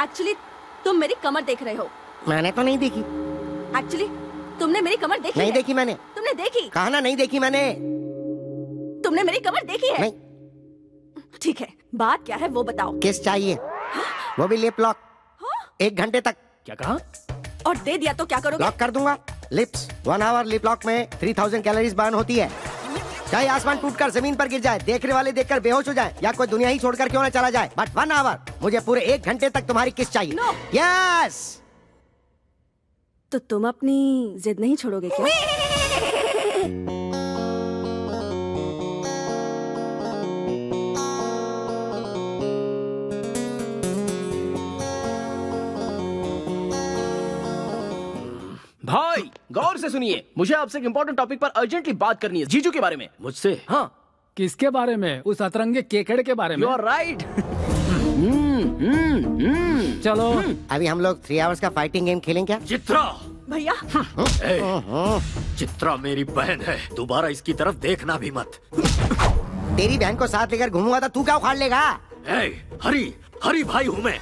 Actually तुम मेरी कमर देख रहे हो। मैंने तो नहीं देखी। एक्चुअली तुमने मेरी कमर देखी नहीं है? देखी मैंने। तुमने देखी? कहा ना नहीं देखी मैंने। तुमने मेरी कमर देखी है? नहीं। ठीक है, बात क्या है वो बताओ। किस चाहिए? वो भी लिप लॉक। 1 घंटे तक। क्या कहा? और दे दिया तो क्या करोगे? लॉक कर दूंगा। लिप्स 1 आवर लिप लॉक में 3000 कैलोरीज बर्न होती है। चाहे आसमान टूटकर जमीन पर गिर जाए, देखने वाले देखकर बेहोश हो जाए, या कोई दुनिया ही छोड़कर क्यों न चला जाए, बट 1 आवर मुझे पूरे 1 घंटे तक तुम्हारी किस चाहिए। No. यस। तो तुम अपनी जिद नहीं छोड़ोगे क्या? भाई गौर से सुनिए, मुझे आपसे एक इम्पोर्टेंट टॉपिक पर अर्जेंटली बात करनी है, जीजू के बारे में। मुझसे? हाँ। किसके बारे में? उस अतरंगे केकड़े के बारे में? You are right. चलो अभी हम लोग 3 आवर्स का फाइटिंग गेम खेलें क्या? चित्रा भैया। चित्रा मेरी बहन है, दोबारा इसकी तरफ देखना भी मत। तेरी बहन को साथ लेकर घूमूंगा तो तू क्या उखाड़ लेगा? हरी भाई हूँ मैं।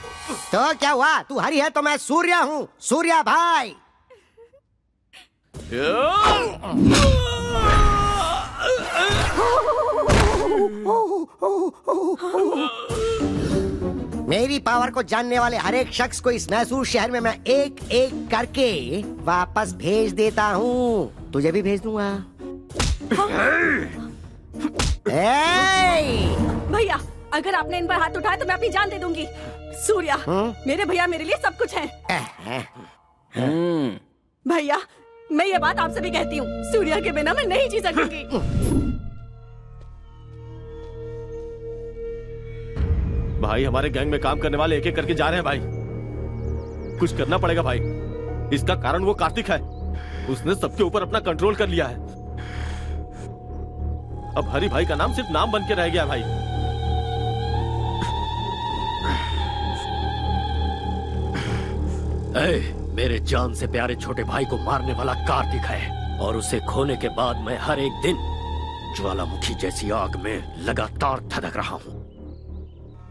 तो क्या हुआ? तू हरी है तो मैं सूर्या हूँ, सूर्या भाई। मेरी पावर को जानने वाले हर एक शख्स को इस मैसूर शहर में मैं एक एक करके वापस भेज देता हूँ। तुझे भी भेज दूंगा। भैया, अगर आपने इन पर हाथ उठाया तो मैं अपनी जान दे दूंगी। सूर्या, मेरे भैया मेरे लिए सब कुछ है। भैया, मैं ये बात आपसे भी कहती हूँ, सूर्या के बिना मैं नहीं जी सकूंगी। भाई हमारे गैंग में काम करने वाले एक एक करके जा रहे हैं भाई। कुछ करना पड़ेगा भाई। इसका कारण वो कार्तिक है, उसने सबके ऊपर अपना कंट्रोल कर लिया है। अब हरी भाई का नाम सिर्फ नाम बन के रह गया भाई। मेरे जान से प्यारे छोटे भाई को मारने वाला कार्तिक है, और उसे खोने के बाद मैं हर एक दिन ज्वालामुखी जैसी आग में लगातार धधक रहा हूँ।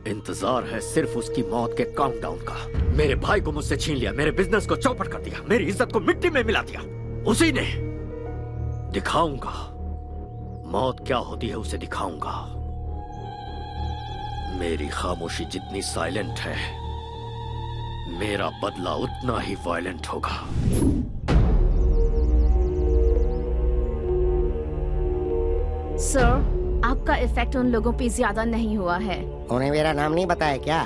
इंतजार है सिर्फ उसकी मौत के काउंटडाउन का। मेरे भाई को मुझसे छीन लिया, मेरे बिजनेस को चौपट कर दिया, मेरी इज्जत को मिट्टी में मिला दिया। उसी ने। दिखाऊंगा मौत क्या होती है, उसे दिखाऊंगा। मेरी खामोशी जितनी साइलेंट है, मेरा बदला उतना ही वायलेंट होगा। सर, आपका इफेक्ट उन लोगों पे ज्यादा नहीं हुआ है। उन्हें मेरा नाम नहीं बताया क्या?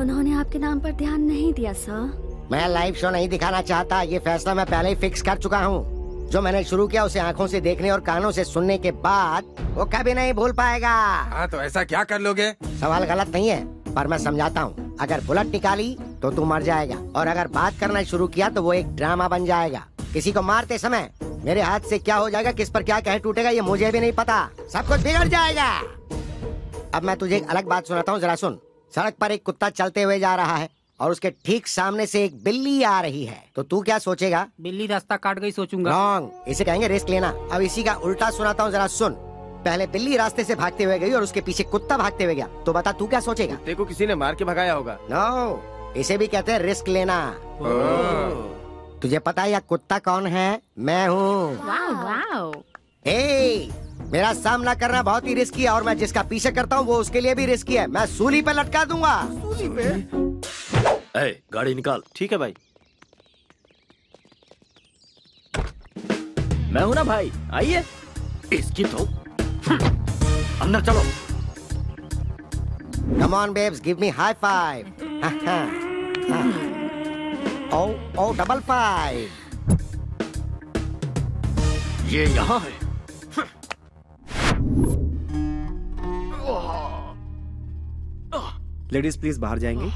उन्होंने आपके नाम पर ध्यान नहीं दिया सर। मैं लाइव शो नहीं दिखाना चाहता, ये फैसला मैं पहले ही फिक्स कर चुका हूँ। जो मैंने शुरू किया उसे आंखों से देखने और कानों से सुनने के बाद वो कभी नहीं भूल पाएगा। हाँ तो ऐसा क्या कर लोगे? सवाल गलत नहीं है, पर मैं समझाता हूँ। अगर बुलेट निकाली तो तू मर जाएगा, और अगर बात करना शुरू किया तो वो एक ड्रामा बन जाएगा। किसी को मारते समय मेरे हाथ से क्या हो जाएगा, किस पर क्या कह टूटेगा, ये मुझे भी नहीं पता। सब कुछ बिगड़ जाएगा। अब मैं तुझे एक अलग बात सुनाता हूँ, जरा सुन। सड़क पर एक कुत्ता चलते हुए जा रहा है और उसके ठीक सामने से एक बिल्ली आ रही है, तो तू क्या सोचेगा? बिल्ली रास्ता काट गई सोचूंगा। रॉन्ग, इसे कहेंगे रिस्क लेना। अब इसी का उल्टा सुनाता हूँ, जरा सुन। पहले बिल्ली रास्ते से भागते हुए गई और उसके पीछे कुत्ता भागते हुए गया, तो बता तू क्या सोचेगा? कुत्ते को किसी ने मार के भगाया होगा। नो, इसे भी कहते हैं रिस्क लेना। तुझे पता है यह कुत्ता कौन है? मैं हूँ। मेरा सामना करना बहुत ही रिस्की है, और मैं जिसका पीछे करता हूँ वो उसके लिए भी रिस्की है। मैं सूली पे लटका दूंगा। सूली पे? ए, गाड़ी निकाल। ठीक है भाई। मैं हूं ना भाई, आइए। इसकी तो अंदर चलो। Come on babes, give me high five. Oh, double five. ये यहाँ है। लेडीज प्लीज बाहर जाएंगी।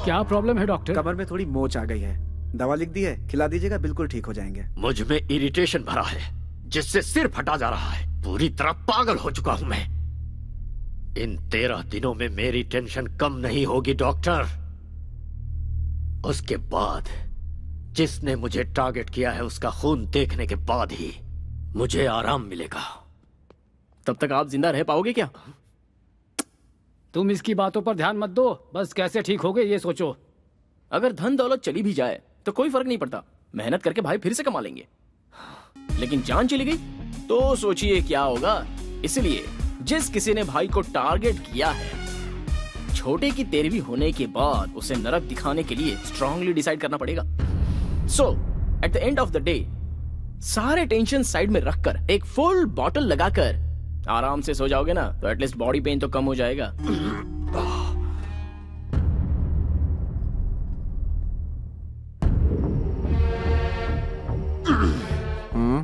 क्या प्रॉब्लम है डॉक्टर? कमर में थोड़ी मोच आ गई है, दवा लिख दी है, खिला दीजिएगा, बिल्कुल ठीक हो जाएंगे। मुझ में इरिटेशन भरा है जिससे सिर फटा जा रहा है। पूरी तरह पागल हो चुका हूं मैं। इन 13 दिनों में मेरी टेंशन कम नहीं होगी डॉक्टर। उसके बाद जिसने मुझे टारगेट किया है उसका खून देखने के बाद ही मुझे आराम मिलेगा। तब तक आप जिंदा रह पाओगे क्या? तुम इसकी बातों पर ध्यान मत दो, बस कैसे ठीक होगे ये सोचो। अगर धन दौलत चली भी जाए तो कोई फर्क नहीं पड़ता, मेहनत करके भाई फिर से कमा लेंगे। लेकिन जान चली गई तो सोचिए क्या होगा। इसलिए जिस किसी ने भाई को टारगेट किया है, छोटे की 13वीं होने के बाद उसे नरक दिखाने के लिए स्ट्रांगली डिसाइड करना पड़ेगा। So at the end of the day सारे टेंशन साइड में रखकर एक फुल बॉटल लगाकर आराम से सो जाओगे ना, तो एटलीस्ट बॉडी पेन तो कम हो जाएगा।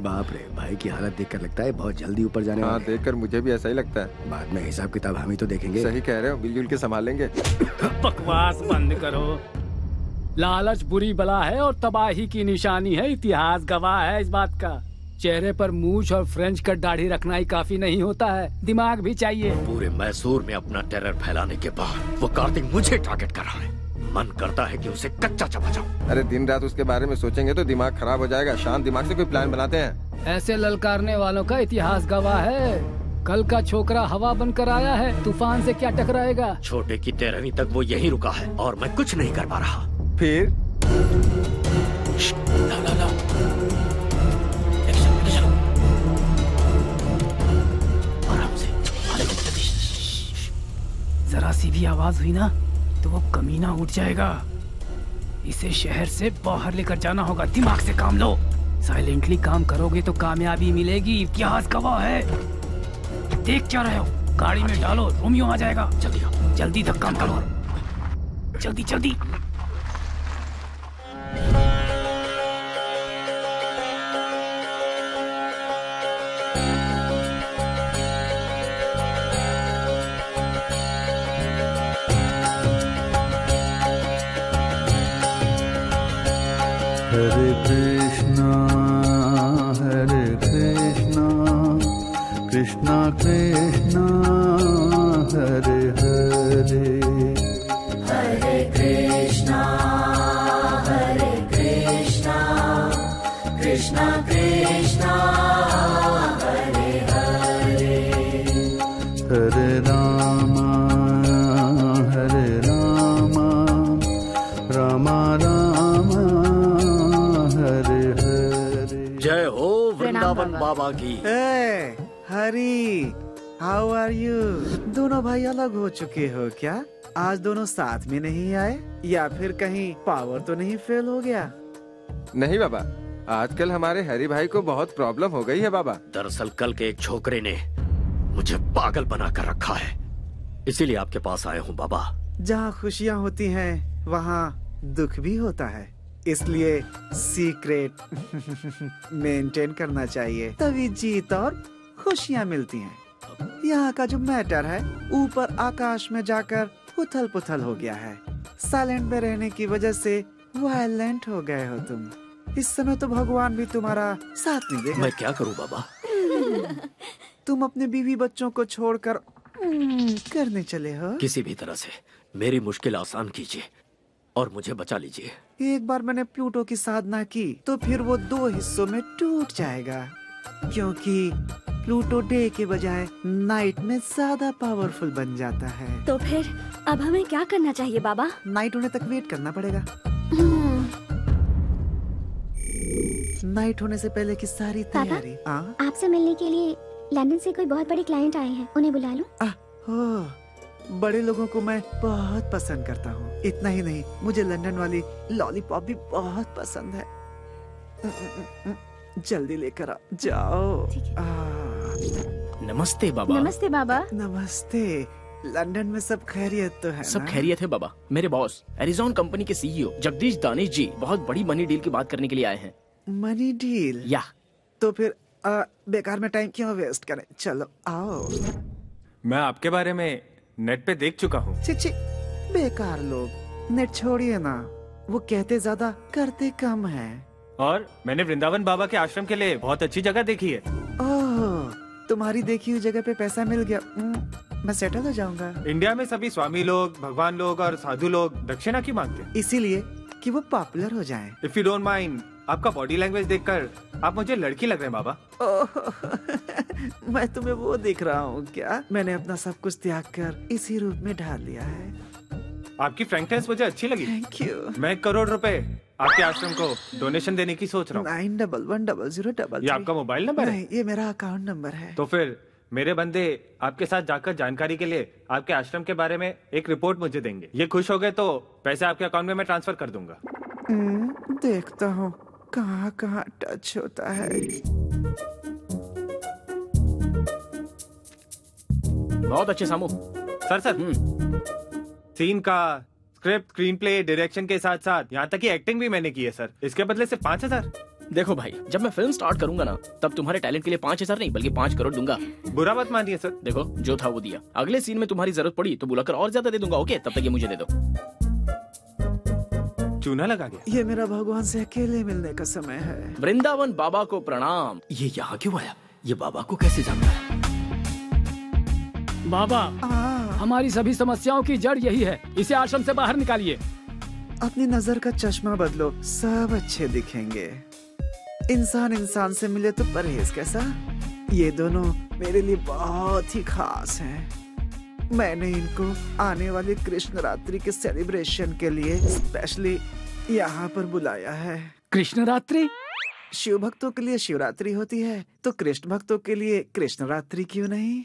बाप रे, भाई की हालत देखकर लगता है बहुत जल्दी ऊपर जाने वाले हैं। देखकर मुझे भी ऐसा ही लगता है। बाद में हिसाब किताब हम ही तो देखेंगे। सही कह रहे हो, मिलजुल के संभालेंगे। बकवास बंद करो। लालच बुरी बला है और तबाही की निशानी है। इतिहास गवाह है इस बात का। चेहरे पर मूछ और फ्रेंच कट दाढ़ी रखना ही काफी नहीं होता है, दिमाग भी चाहिए। पूरे मैसूर में अपना टेरर फैलाने के बाद वो कार्तिक मुझे टारगेट कर रहा है। मन करता है कि उसे कच्चा चबा जाऊं। अरे दिन रात उसके बारे में सोचेंगे तो दिमाग खराब हो जाएगा। शांत दिमाग से कोई प्लान बनाते हैं। ऐसे ललकारने वालों का इतिहास गवाह है। कल का छोकरा हवा बनकर आया है, तूफान से क्या टकराएगा। छोटे की 13वीं तक वो यहीं रुका है और मैं कुछ नहीं कर पा रहा। फिर आराम से। जरा सी भी आवाज हुई ना तो वो कमीना उठ जाएगा। इसे शहर से बाहर लेकर जाना होगा। दिमाग से काम लो। साइलेंटली काम करोगे तो कामयाबी मिलेगी। इतिहास गवाह है। देख क्या रहे हो? गाड़ी में डालो, रोमियो आ जाएगा। जल्दी जल्दी तक काम करो। जल्दी जल्दी। हरे कृष्णा कृष्णा कृष्णा हरे हरे। हरे कृष्णा कृष्णा कृष्णा हरे हरे। हरे राम राम राम हरे हरे। जय हो वृंदावन बाबा की। हरी, हाउ आर यू? दोनों भाई अलग हो चुके हो क्या? आज दोनों साथ में नहीं आए, या फिर कहीं पावर तो नहीं फेल हो गया? नहीं बाबा, आजकल हमारे हरि भाई को बहुत प्रॉब्लम हो गई है बाबा। दरअसल कल के एक छोकरे ने मुझे पागल बना कर रखा है, इसीलिए आपके पास आया हूँ बाबा। जहाँ खुशियाँ होती हैं वहाँ दुख भी होता है। इसलिए सीक्रेट मेंटेन करना चाहिए, तभी जीत और खुशियाँ मिलती हैं। यहाँ का जो मैटर है ऊपर आकाश में जाकर उथल पुथल हो गया है। साइलेंट में रहने की वजह से वायलेंट हो गए हो तुम। इस समय तो भगवान भी तुम्हारा साथ नहीं देगा। मैं क्या करूं बाबा? तुम अपने बीवी बच्चों को छोड़कर करने चले हो। किसी भी तरह से मेरी मुश्किल आसान कीजिए और मुझे बचा लीजिए। एक बार मैंने प्लूटो की साधना की तो फिर वो 2 हिस्सों में टूट जाएगा, क्योंकि प्लूटो डे के बजाय नाइट में ज्यादा पावरफुल बन जाता है। तो फिर अब हमें क्या करना चाहिए बाबा? नाइट होने तक वेट करना पड़ेगा। नाइट होने से पहले की सारी तैयारी। आपसे मिलने के लिए लंदन से कोई बहुत बड़े क्लाइंट आए हैं, उन्हें बुला लूं? हो, बड़े लोगों को मैं बहुत पसंद करता हूँ। इतना ही नहीं, मुझे लंदन वाली लॉलीपॉप भी बहुत पसंद है। जल्दी लेकर आ जाओ। नमस्ते बाबा। नमस्ते बाबा। नमस्ते। लंदन में सब खैरियत तो है? सब खैरियत है बाबा। मेरे बॉस एरिजॉन कंपनी के सीईओ जगदीश दानिश जी बहुत बड़ी मनी डील की बात करने के लिए आए हैं। Money deal? या तो फिर बेकार में टाइम क्यों वेस्ट करें, चलो आओ। मैं आपके बारे में नेट पे देख चुका हूँ। छी, बेकार लोग, नेट छोड़िए ना, वो कहते ज्यादा करते कम है। और मैंने वृंदावन बाबा के आश्रम के लिए बहुत अच्छी जगह देखी है। ओह, तुम्हारी देखी हुई जगह पे पैसा मिल गया, मैं सेटल हो जाऊंगा। इंडिया में सभी स्वामी लोग, भगवान लोग और साधु लोग दक्षिणा की मांगते हैं, इसीलिए कि वो पॉपुलर हो जाएं। इफ यू डोंट माइंड, आपका बॉडी लैंग्वेज देखकर आप मुझे लड़की लग रहे हैं बाबा। मैं तुम्हें वो दिख रहा हूँ क्या? मैंने अपना सब कुछ त्याग कर इसी रूप में ढाल लिया है। आपकी फ्रैंकनेस मुझे अच्छी लगी। Thank you. मैं 1 करोड़ रुपए आपके आश्रम को डोनेशन देने की सोच रहा हूँ। 911003। ये आपका मोबाइल नंबर है? नहीं, ये मेरा अकाउंट नंबर है। तो फिर मेरे बंदे आपके साथ जाकर जानकारी के लिए आपके आश्रम के बारे में एक रिपोर्ट मुझे देंगे। ये खुश हो गए तो पैसे आपके अकाउंट में मैं ट्रांसफर कर दूंगा। देखता हूँ कहाँ कहाँ टच होता है। बहुत अच्छे सामू। सर सीन का स्क्रिप्ट, स्क्रीन प्ले, डायरेक्शन के साथ साथ यहाँ तक की एक्टिंग भी मैंने की है सर। इसके बदले सिर्फ 5000। देखो भाई, जब मैं फिल्म स्टार्ट करूंगा ना, तब तुम्हारे टैलेंट के लिए 5000 नहीं बल्कि 5 करोड़ दूंगा। बुरा मत मानिए सर। देखो, जो था वो दिया। अगले सीन में तुम्हारी जरूरत पड़ी तो बुलाकर और ज्यादा दे दूंगा। ओके, तब तक ये मुझे दे दो। चूना लगा गया। ये मेरा भगवान से अकेले मिलने का समय है। वृंदावन बाबा को प्रणाम। ये यहाँ क्यों आया? ये बाबा को कैसे जानता है? बाबा, हमारी सभी समस्याओं की जड़ यही है, इसे आश्रम से बाहर निकालिए। अपनी नजर का चश्मा बदलो, सब अच्छे दिखेंगे। इंसान इंसान से मिले तो परहेज कैसा? ये दोनों मेरे लिए बहुत ही खास हैं। मैंने इनको आने वाली कृष्ण रात्रि के सेलिब्रेशन के लिए स्पेशली यहाँ पर बुलाया है। कृष्ण रात्रि? शिव भक्तों के लिए शिवरात्रि होती है, तो कृष्ण भक्तों के लिए कृष्ण रात्रि क्यों नहीं?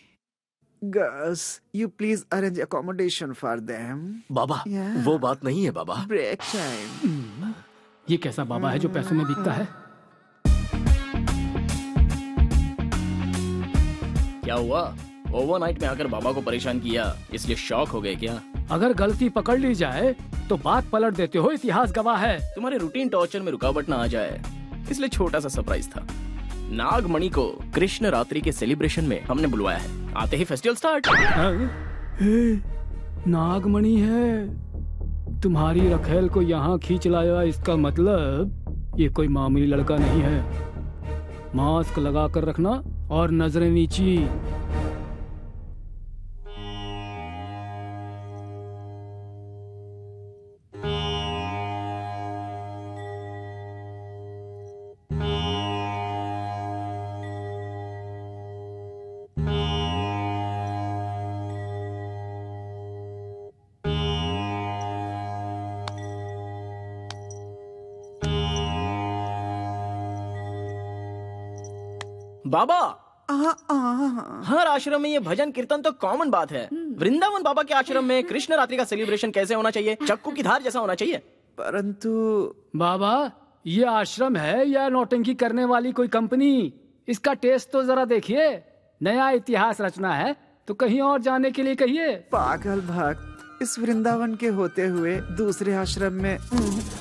Girls, you please arrange accommodation for them. बाबा, वो बात नहीं है बाबा। Break time. ये कैसा बाबा है जो पैसों में बिकता है? क्या हुआ? ओवरनाइट में आकर बाबा को परेशान किया, इसलिए शॉक हो गए क्या? अगर गलती पकड़ ली जाए तो बात पलट देते हो, इतिहास गवाह है। तुम्हारे रूटीन टॉर्चर में रुकावट ना आ जाए, इसलिए छोटा सा सरप्राइज था। नागमणि को कृष्ण रात्रि के सेलिब्रेशन में हमने बुलवाया है। आते ही फेस्टिवल स्टार्ट। नागमणि है, तुम्हारी रखेल को यहाँ खींच लाया, इसका मतलब ये कोई मामूली लड़का नहीं है। मास्क लगा कर रखना और नजरें नीची। बाबा, हर आश्रम में ये भजन कीर्तन तो कॉमन बात है। वृंदावन बाबा के आश्रम में कृष्ण रात्रि का सेलिब्रेशन कैसे होना चाहिए? चक्कू की धार जैसा होना चाहिए। परंतु बाबा, ये आश्रम है या नौटंकी करने वाली कोई कंपनी? इसका टेस्ट तो जरा देखिए। नया इतिहास रचना है तो कहीं और जाने के लिए कहिए। पागल भक्त, इस वृंदावन के होते हुए दूसरे आश्रम में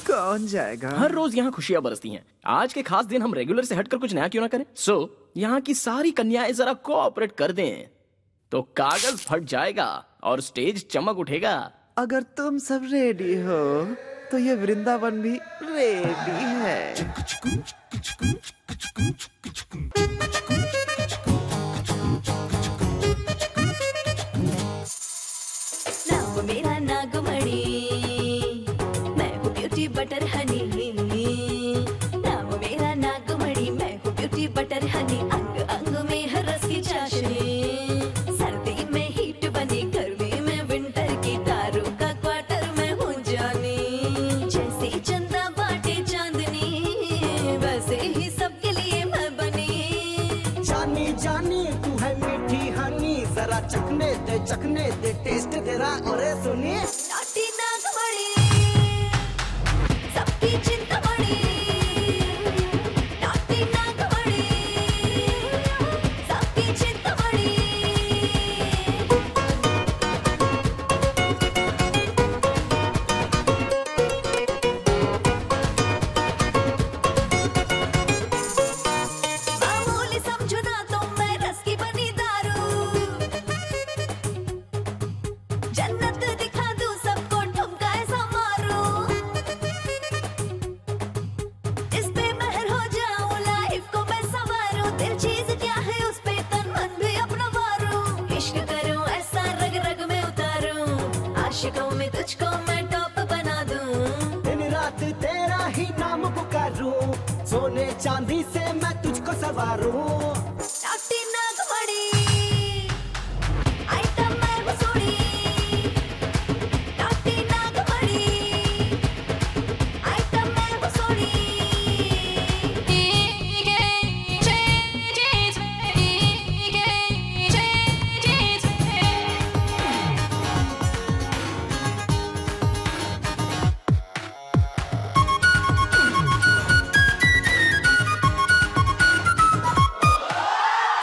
कौन जाएगा? हर रोज यहाँ खुशियाँ बरसती हैं। आज के खास दिन हम रेगुलर से हटकर कुछ नया क्यों ना करें? यहाँ की सारी कन्याएं जरा कोऑपरेट कर दें तो कागज फट जाएगा और स्टेज चमक उठेगा। अगर तुम सब रेडी हो तो ये वृंदावन भी रेडी है। नाम मेरा नागमणि, मैं हूँ ब्यूटी बटर हनी। नाम मेरा नागमणि, मैं हूँ ब्यूटी बटर हनी। अंग अंग में है रस की चाशनी, सर्दी में हीट बनी, गर्मी में विंटर की, तारों का क्वार्टर में हूँ जानी। जैसे चंदा बाटे चांदनी, वैसे ही सबके लिए मैं बनी। जानी जानी तू है मीठी हनी, जरा चखने दे टेस्ट तेरा। और सुनिए नाटी नागमणि, सबकी चिंतामणि। नाटी नागमणि, सबकी चिंतामणि। मामूली समझो ना तो मैं रस की बनी दारू। जन्नत दिखा दूं सबको, ठुमका ऐसा मारूं। इस पे महर हो जाऊं, लाइफ को मैं संवारूं। दिल चीज क्या है उस पे तन मन भी अपना वारूं। इश्क करूं ऐसा रग रग में उतारूं, आशिकों में तुझको मैं टॉप बना दूं। दिन रात तेरा ही नाम पुकारूं, सोने चांदी से मैं तुझको सवारूं। नाटी नागमणि, आइटम मैं वसूली। नाटी नागमणि, आइटम मैं वसूली।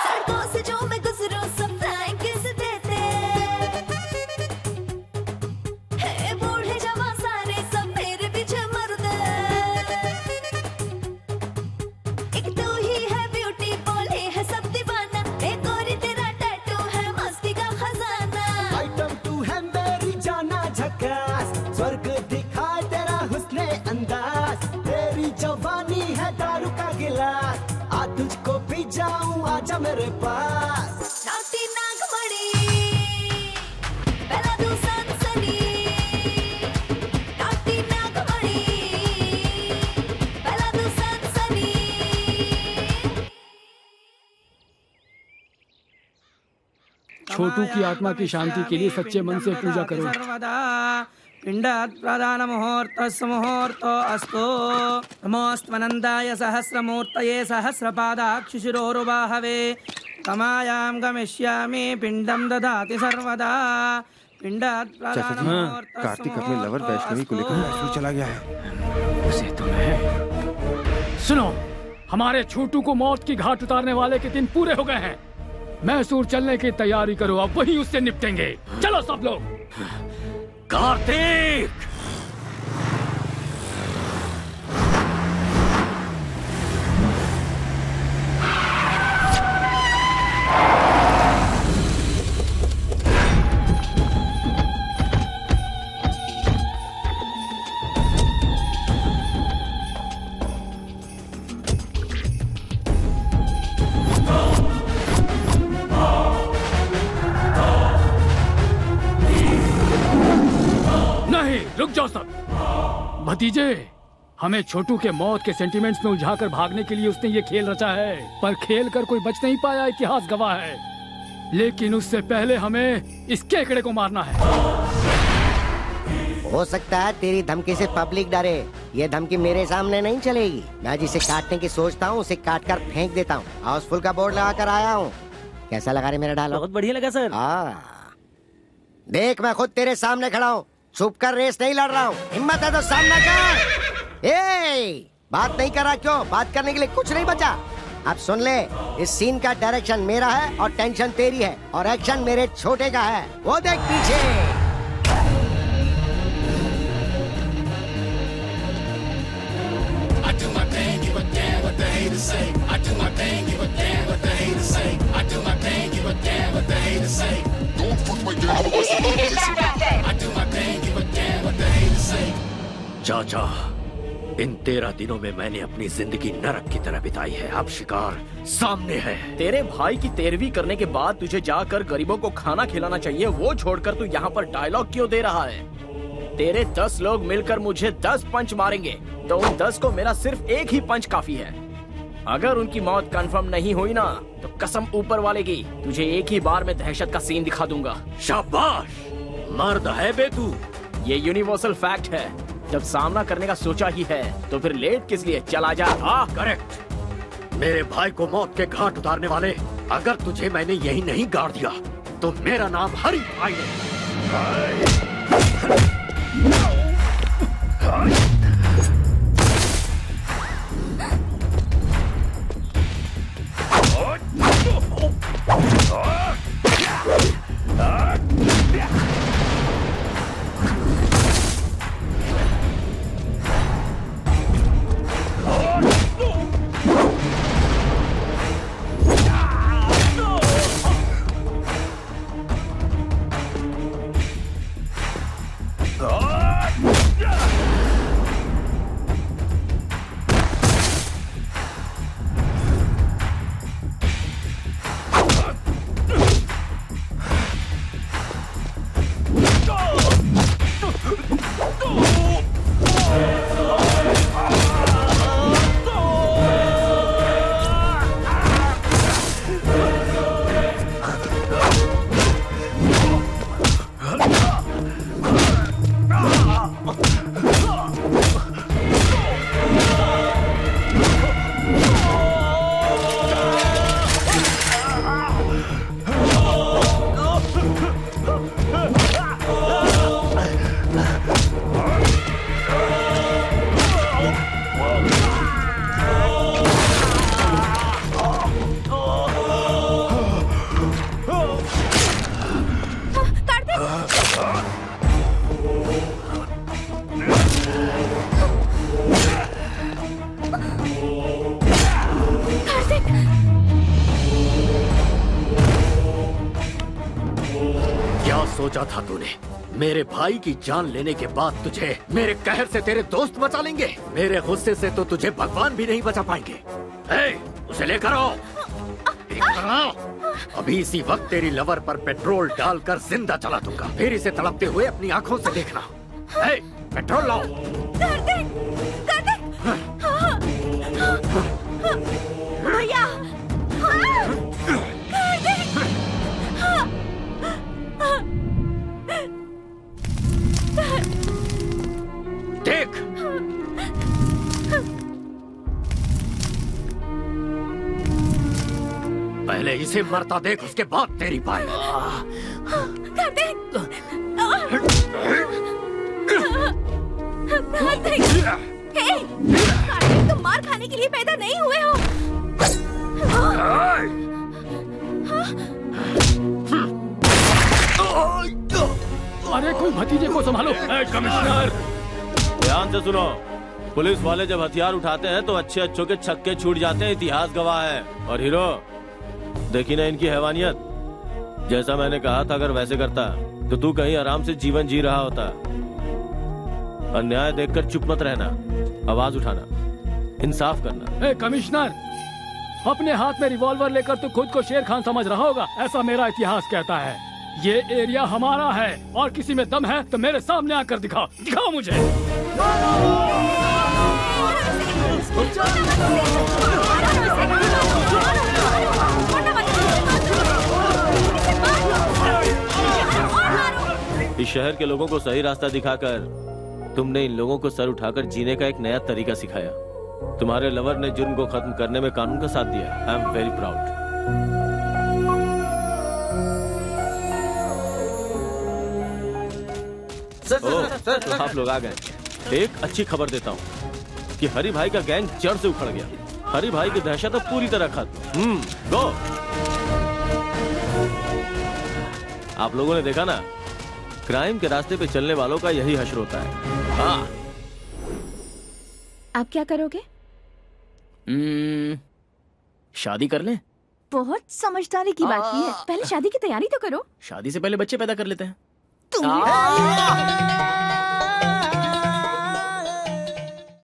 सड़कों से जो मैं गुजरूं सब फ्लाइंग किस देते हैं। बूढ़े जवान सारे सब मेरे पीछे मरते। एक तू ही है ब्यूटी, बोले है सब दीवाना। एक और तेरा टैटू है मस्ती का खजाना। आइटम तू है मेरी जाना झकास, स्वर्ग दिखाए तेरा हुस्ने अंदाज। तेरी जवानी है दारू का गिलास, आ तुझको पी जाऊं, आजा मेरे पास। नाटी नागमणि, पहला तू सनसनी। नाटी नागमणि, पहला तू सनसनी। छोटू की आत्मा की शांति के लिए सच्चे मन से पूजा करो। सर्वदा पिंडात् प्रदान मुहूर्तस्य मुहूर्तो अस्तु। नमोऽस्त्वनन्दाय सहस्रमूर्तये सहस्रपादाक्षिशिरोरुबाहवे। कमायां गमिष्यामि पिंडं ददाति सर्वदा। पिंडात् प्रदान मुहूर्तस्य कार्तिक अपने लवर वैष्णवी को लेकर मैसूर चला गया है। उसे तुम्हें सुनो, हमारे छोटू को मौत की घाट उतारने वाले के दिन पूरे हो गए हैं। मैसूर चलने की तैयारी करो, अब वहीं उससे निपटेंगे। चलो सब लोग। कार्तिक! रुक जाओ सब। भतीजे, हमें छोटू के मौत के सेंटिमेंट्स में उलझाकर भागने के लिए उसने ये खेल रचा है, पर खेल कर कोई बच नहीं पाया, इतिहास गवाह है। लेकिन उससे पहले हमें इस केकड़े को मारना है। हो सकता है तेरी धमकी से पब्लिक डरे, ये धमकी मेरे सामने नहीं चलेगी। मैं जिसे काटने की सोचता हूँ उसे काट कर फेंक देता हूँ। हाउसफुल का बोर्ड लगा कर आया हूँ। कैसा लगा रे मेरा डायलॉग? बहुत बढ़िया लगा सर। देख, मैं खुद तेरे सामने खड़ा हूँ, छुप कर रेस नहीं लड़ रहा हूँ। हिम्मत है तो सामना कर। बात नहीं कर रहा क्यों? बात करने के लिए कुछ नहीं बचा। अब सुन ले, इस सीन का डायरेक्शन मेरा है और टेंशन तेरी है और एक्शन मेरे छोटे का है। वो देख पीछे। say. I do my thing, give a damn what the haters say. I do my thing, give a damn what the haters say. Don't fuck my game, but what's the haters say? I do my thing, give a damn what the haters say. चाचा, इन 13 दिनों में मैंने अपनी जिंदगी नरक की तरह बिताई है। अब शिकार सामने है। तेरे भाई की 13वीं करने के बाद तुझे जाकर गरीबों को खाना खिलाना चाहिए, वो छोड़कर तू यहाँ पर डायलॉग क्यों दे रहा है? तेरे 10 लोग मिलकर मुझे 10 पंच मारेंगे, तो उन 10 को मेरा सिर्फ एक ही पंच काफी है। अगर उनकी मौत कंफर्म नहीं हुई ना, तो कसम ऊपर वाले की, तुझे एक ही बार में दहशत का सीन दिखा दूंगा। शाबाश, मर्द है बे तू। ये यूनिवर्सल फैक्ट है। जब सामना करने का सोचा ही है, तो फिर लेट किस लिए? चला जा। करेक्ट। मेरे भाई को मौत के घाट उतारने वाले, अगर तुझे मैंने यही नहीं गाड़ दिया, तो मेरा नाम हरी भाई है। सोचा था तूने मेरे भाई की जान लेने के बाद तुझे मेरे कहर से तेरे दोस्त बचा लेंगे? मेरे गुस्से से तो तुझे भगवान भी नहीं बचा पाएंगे। उसे लेकर आओ, लेकर आओ। अभी इसी वक्त तेरी लवर पर पेट्रोल डालकर जिंदा जला दूंगा, फिर इसे तड़पते हुए अपनी आंखों से देखना। पेट्रोल लाओ। भैया, देख, पहले इसे मरता देख, उसके बाद तेरी पाई। तुम मार खाने के लिए पैदा नहीं हुए हो। अरे कोई भतीजे को संभालो। कमिश्नर, ध्यान से सुनो। पुलिस वाले जब हथियार उठाते हैं तो अच्छे अच्छों के छक्के छूट जाते हैं, इतिहास गवाह है। और हीरो, देखी ना इनकी हैवानियत। जैसा मैंने कहा था, अगर वैसे करता तो तू कहीं आराम से जीवन जी रहा होता। अन्याय देखकर चुप मत रहना, आवाज उठाना, इंसाफ करना। कमिश्नर, अपने हाथ में रिवॉल्वर लेकर तू खुद को शेर खान समझ रहा होगा, ऐसा मेरा इतिहास कहता है। ये एरिया हमारा है और किसी में दम है तो मेरे सामने आकर दिखाओ, दिखाओ मुझे। इस शहर के लोगों को सही रास्ता दिखाकर तुमने इन लोगों को सर उठाकर जीने का एक नया तरीका सिखाया। तुम्हारे लवर ने जुर्म को खत्म करने में कानून का साथ दिया। I am very proud. तो आप लोग आ गए। एक अच्छी खबर देता हूँ कि हरी भाई का गैंग जड़ से उखड़ गया। हरी भाई की दहशत अब पूरी तरह खत्म। गो। आप लोगों ने देखा ना, क्राइम के रास्ते पे चलने वालों का यही हश्र होता है। हाँ। आप क्या करोगे? शादी कर लें? बहुत समझदारी की बात की है। पहले शादी की तैयारी तो करो। शादी से पहले बच्चे पैदा कर लेते हैं। तुम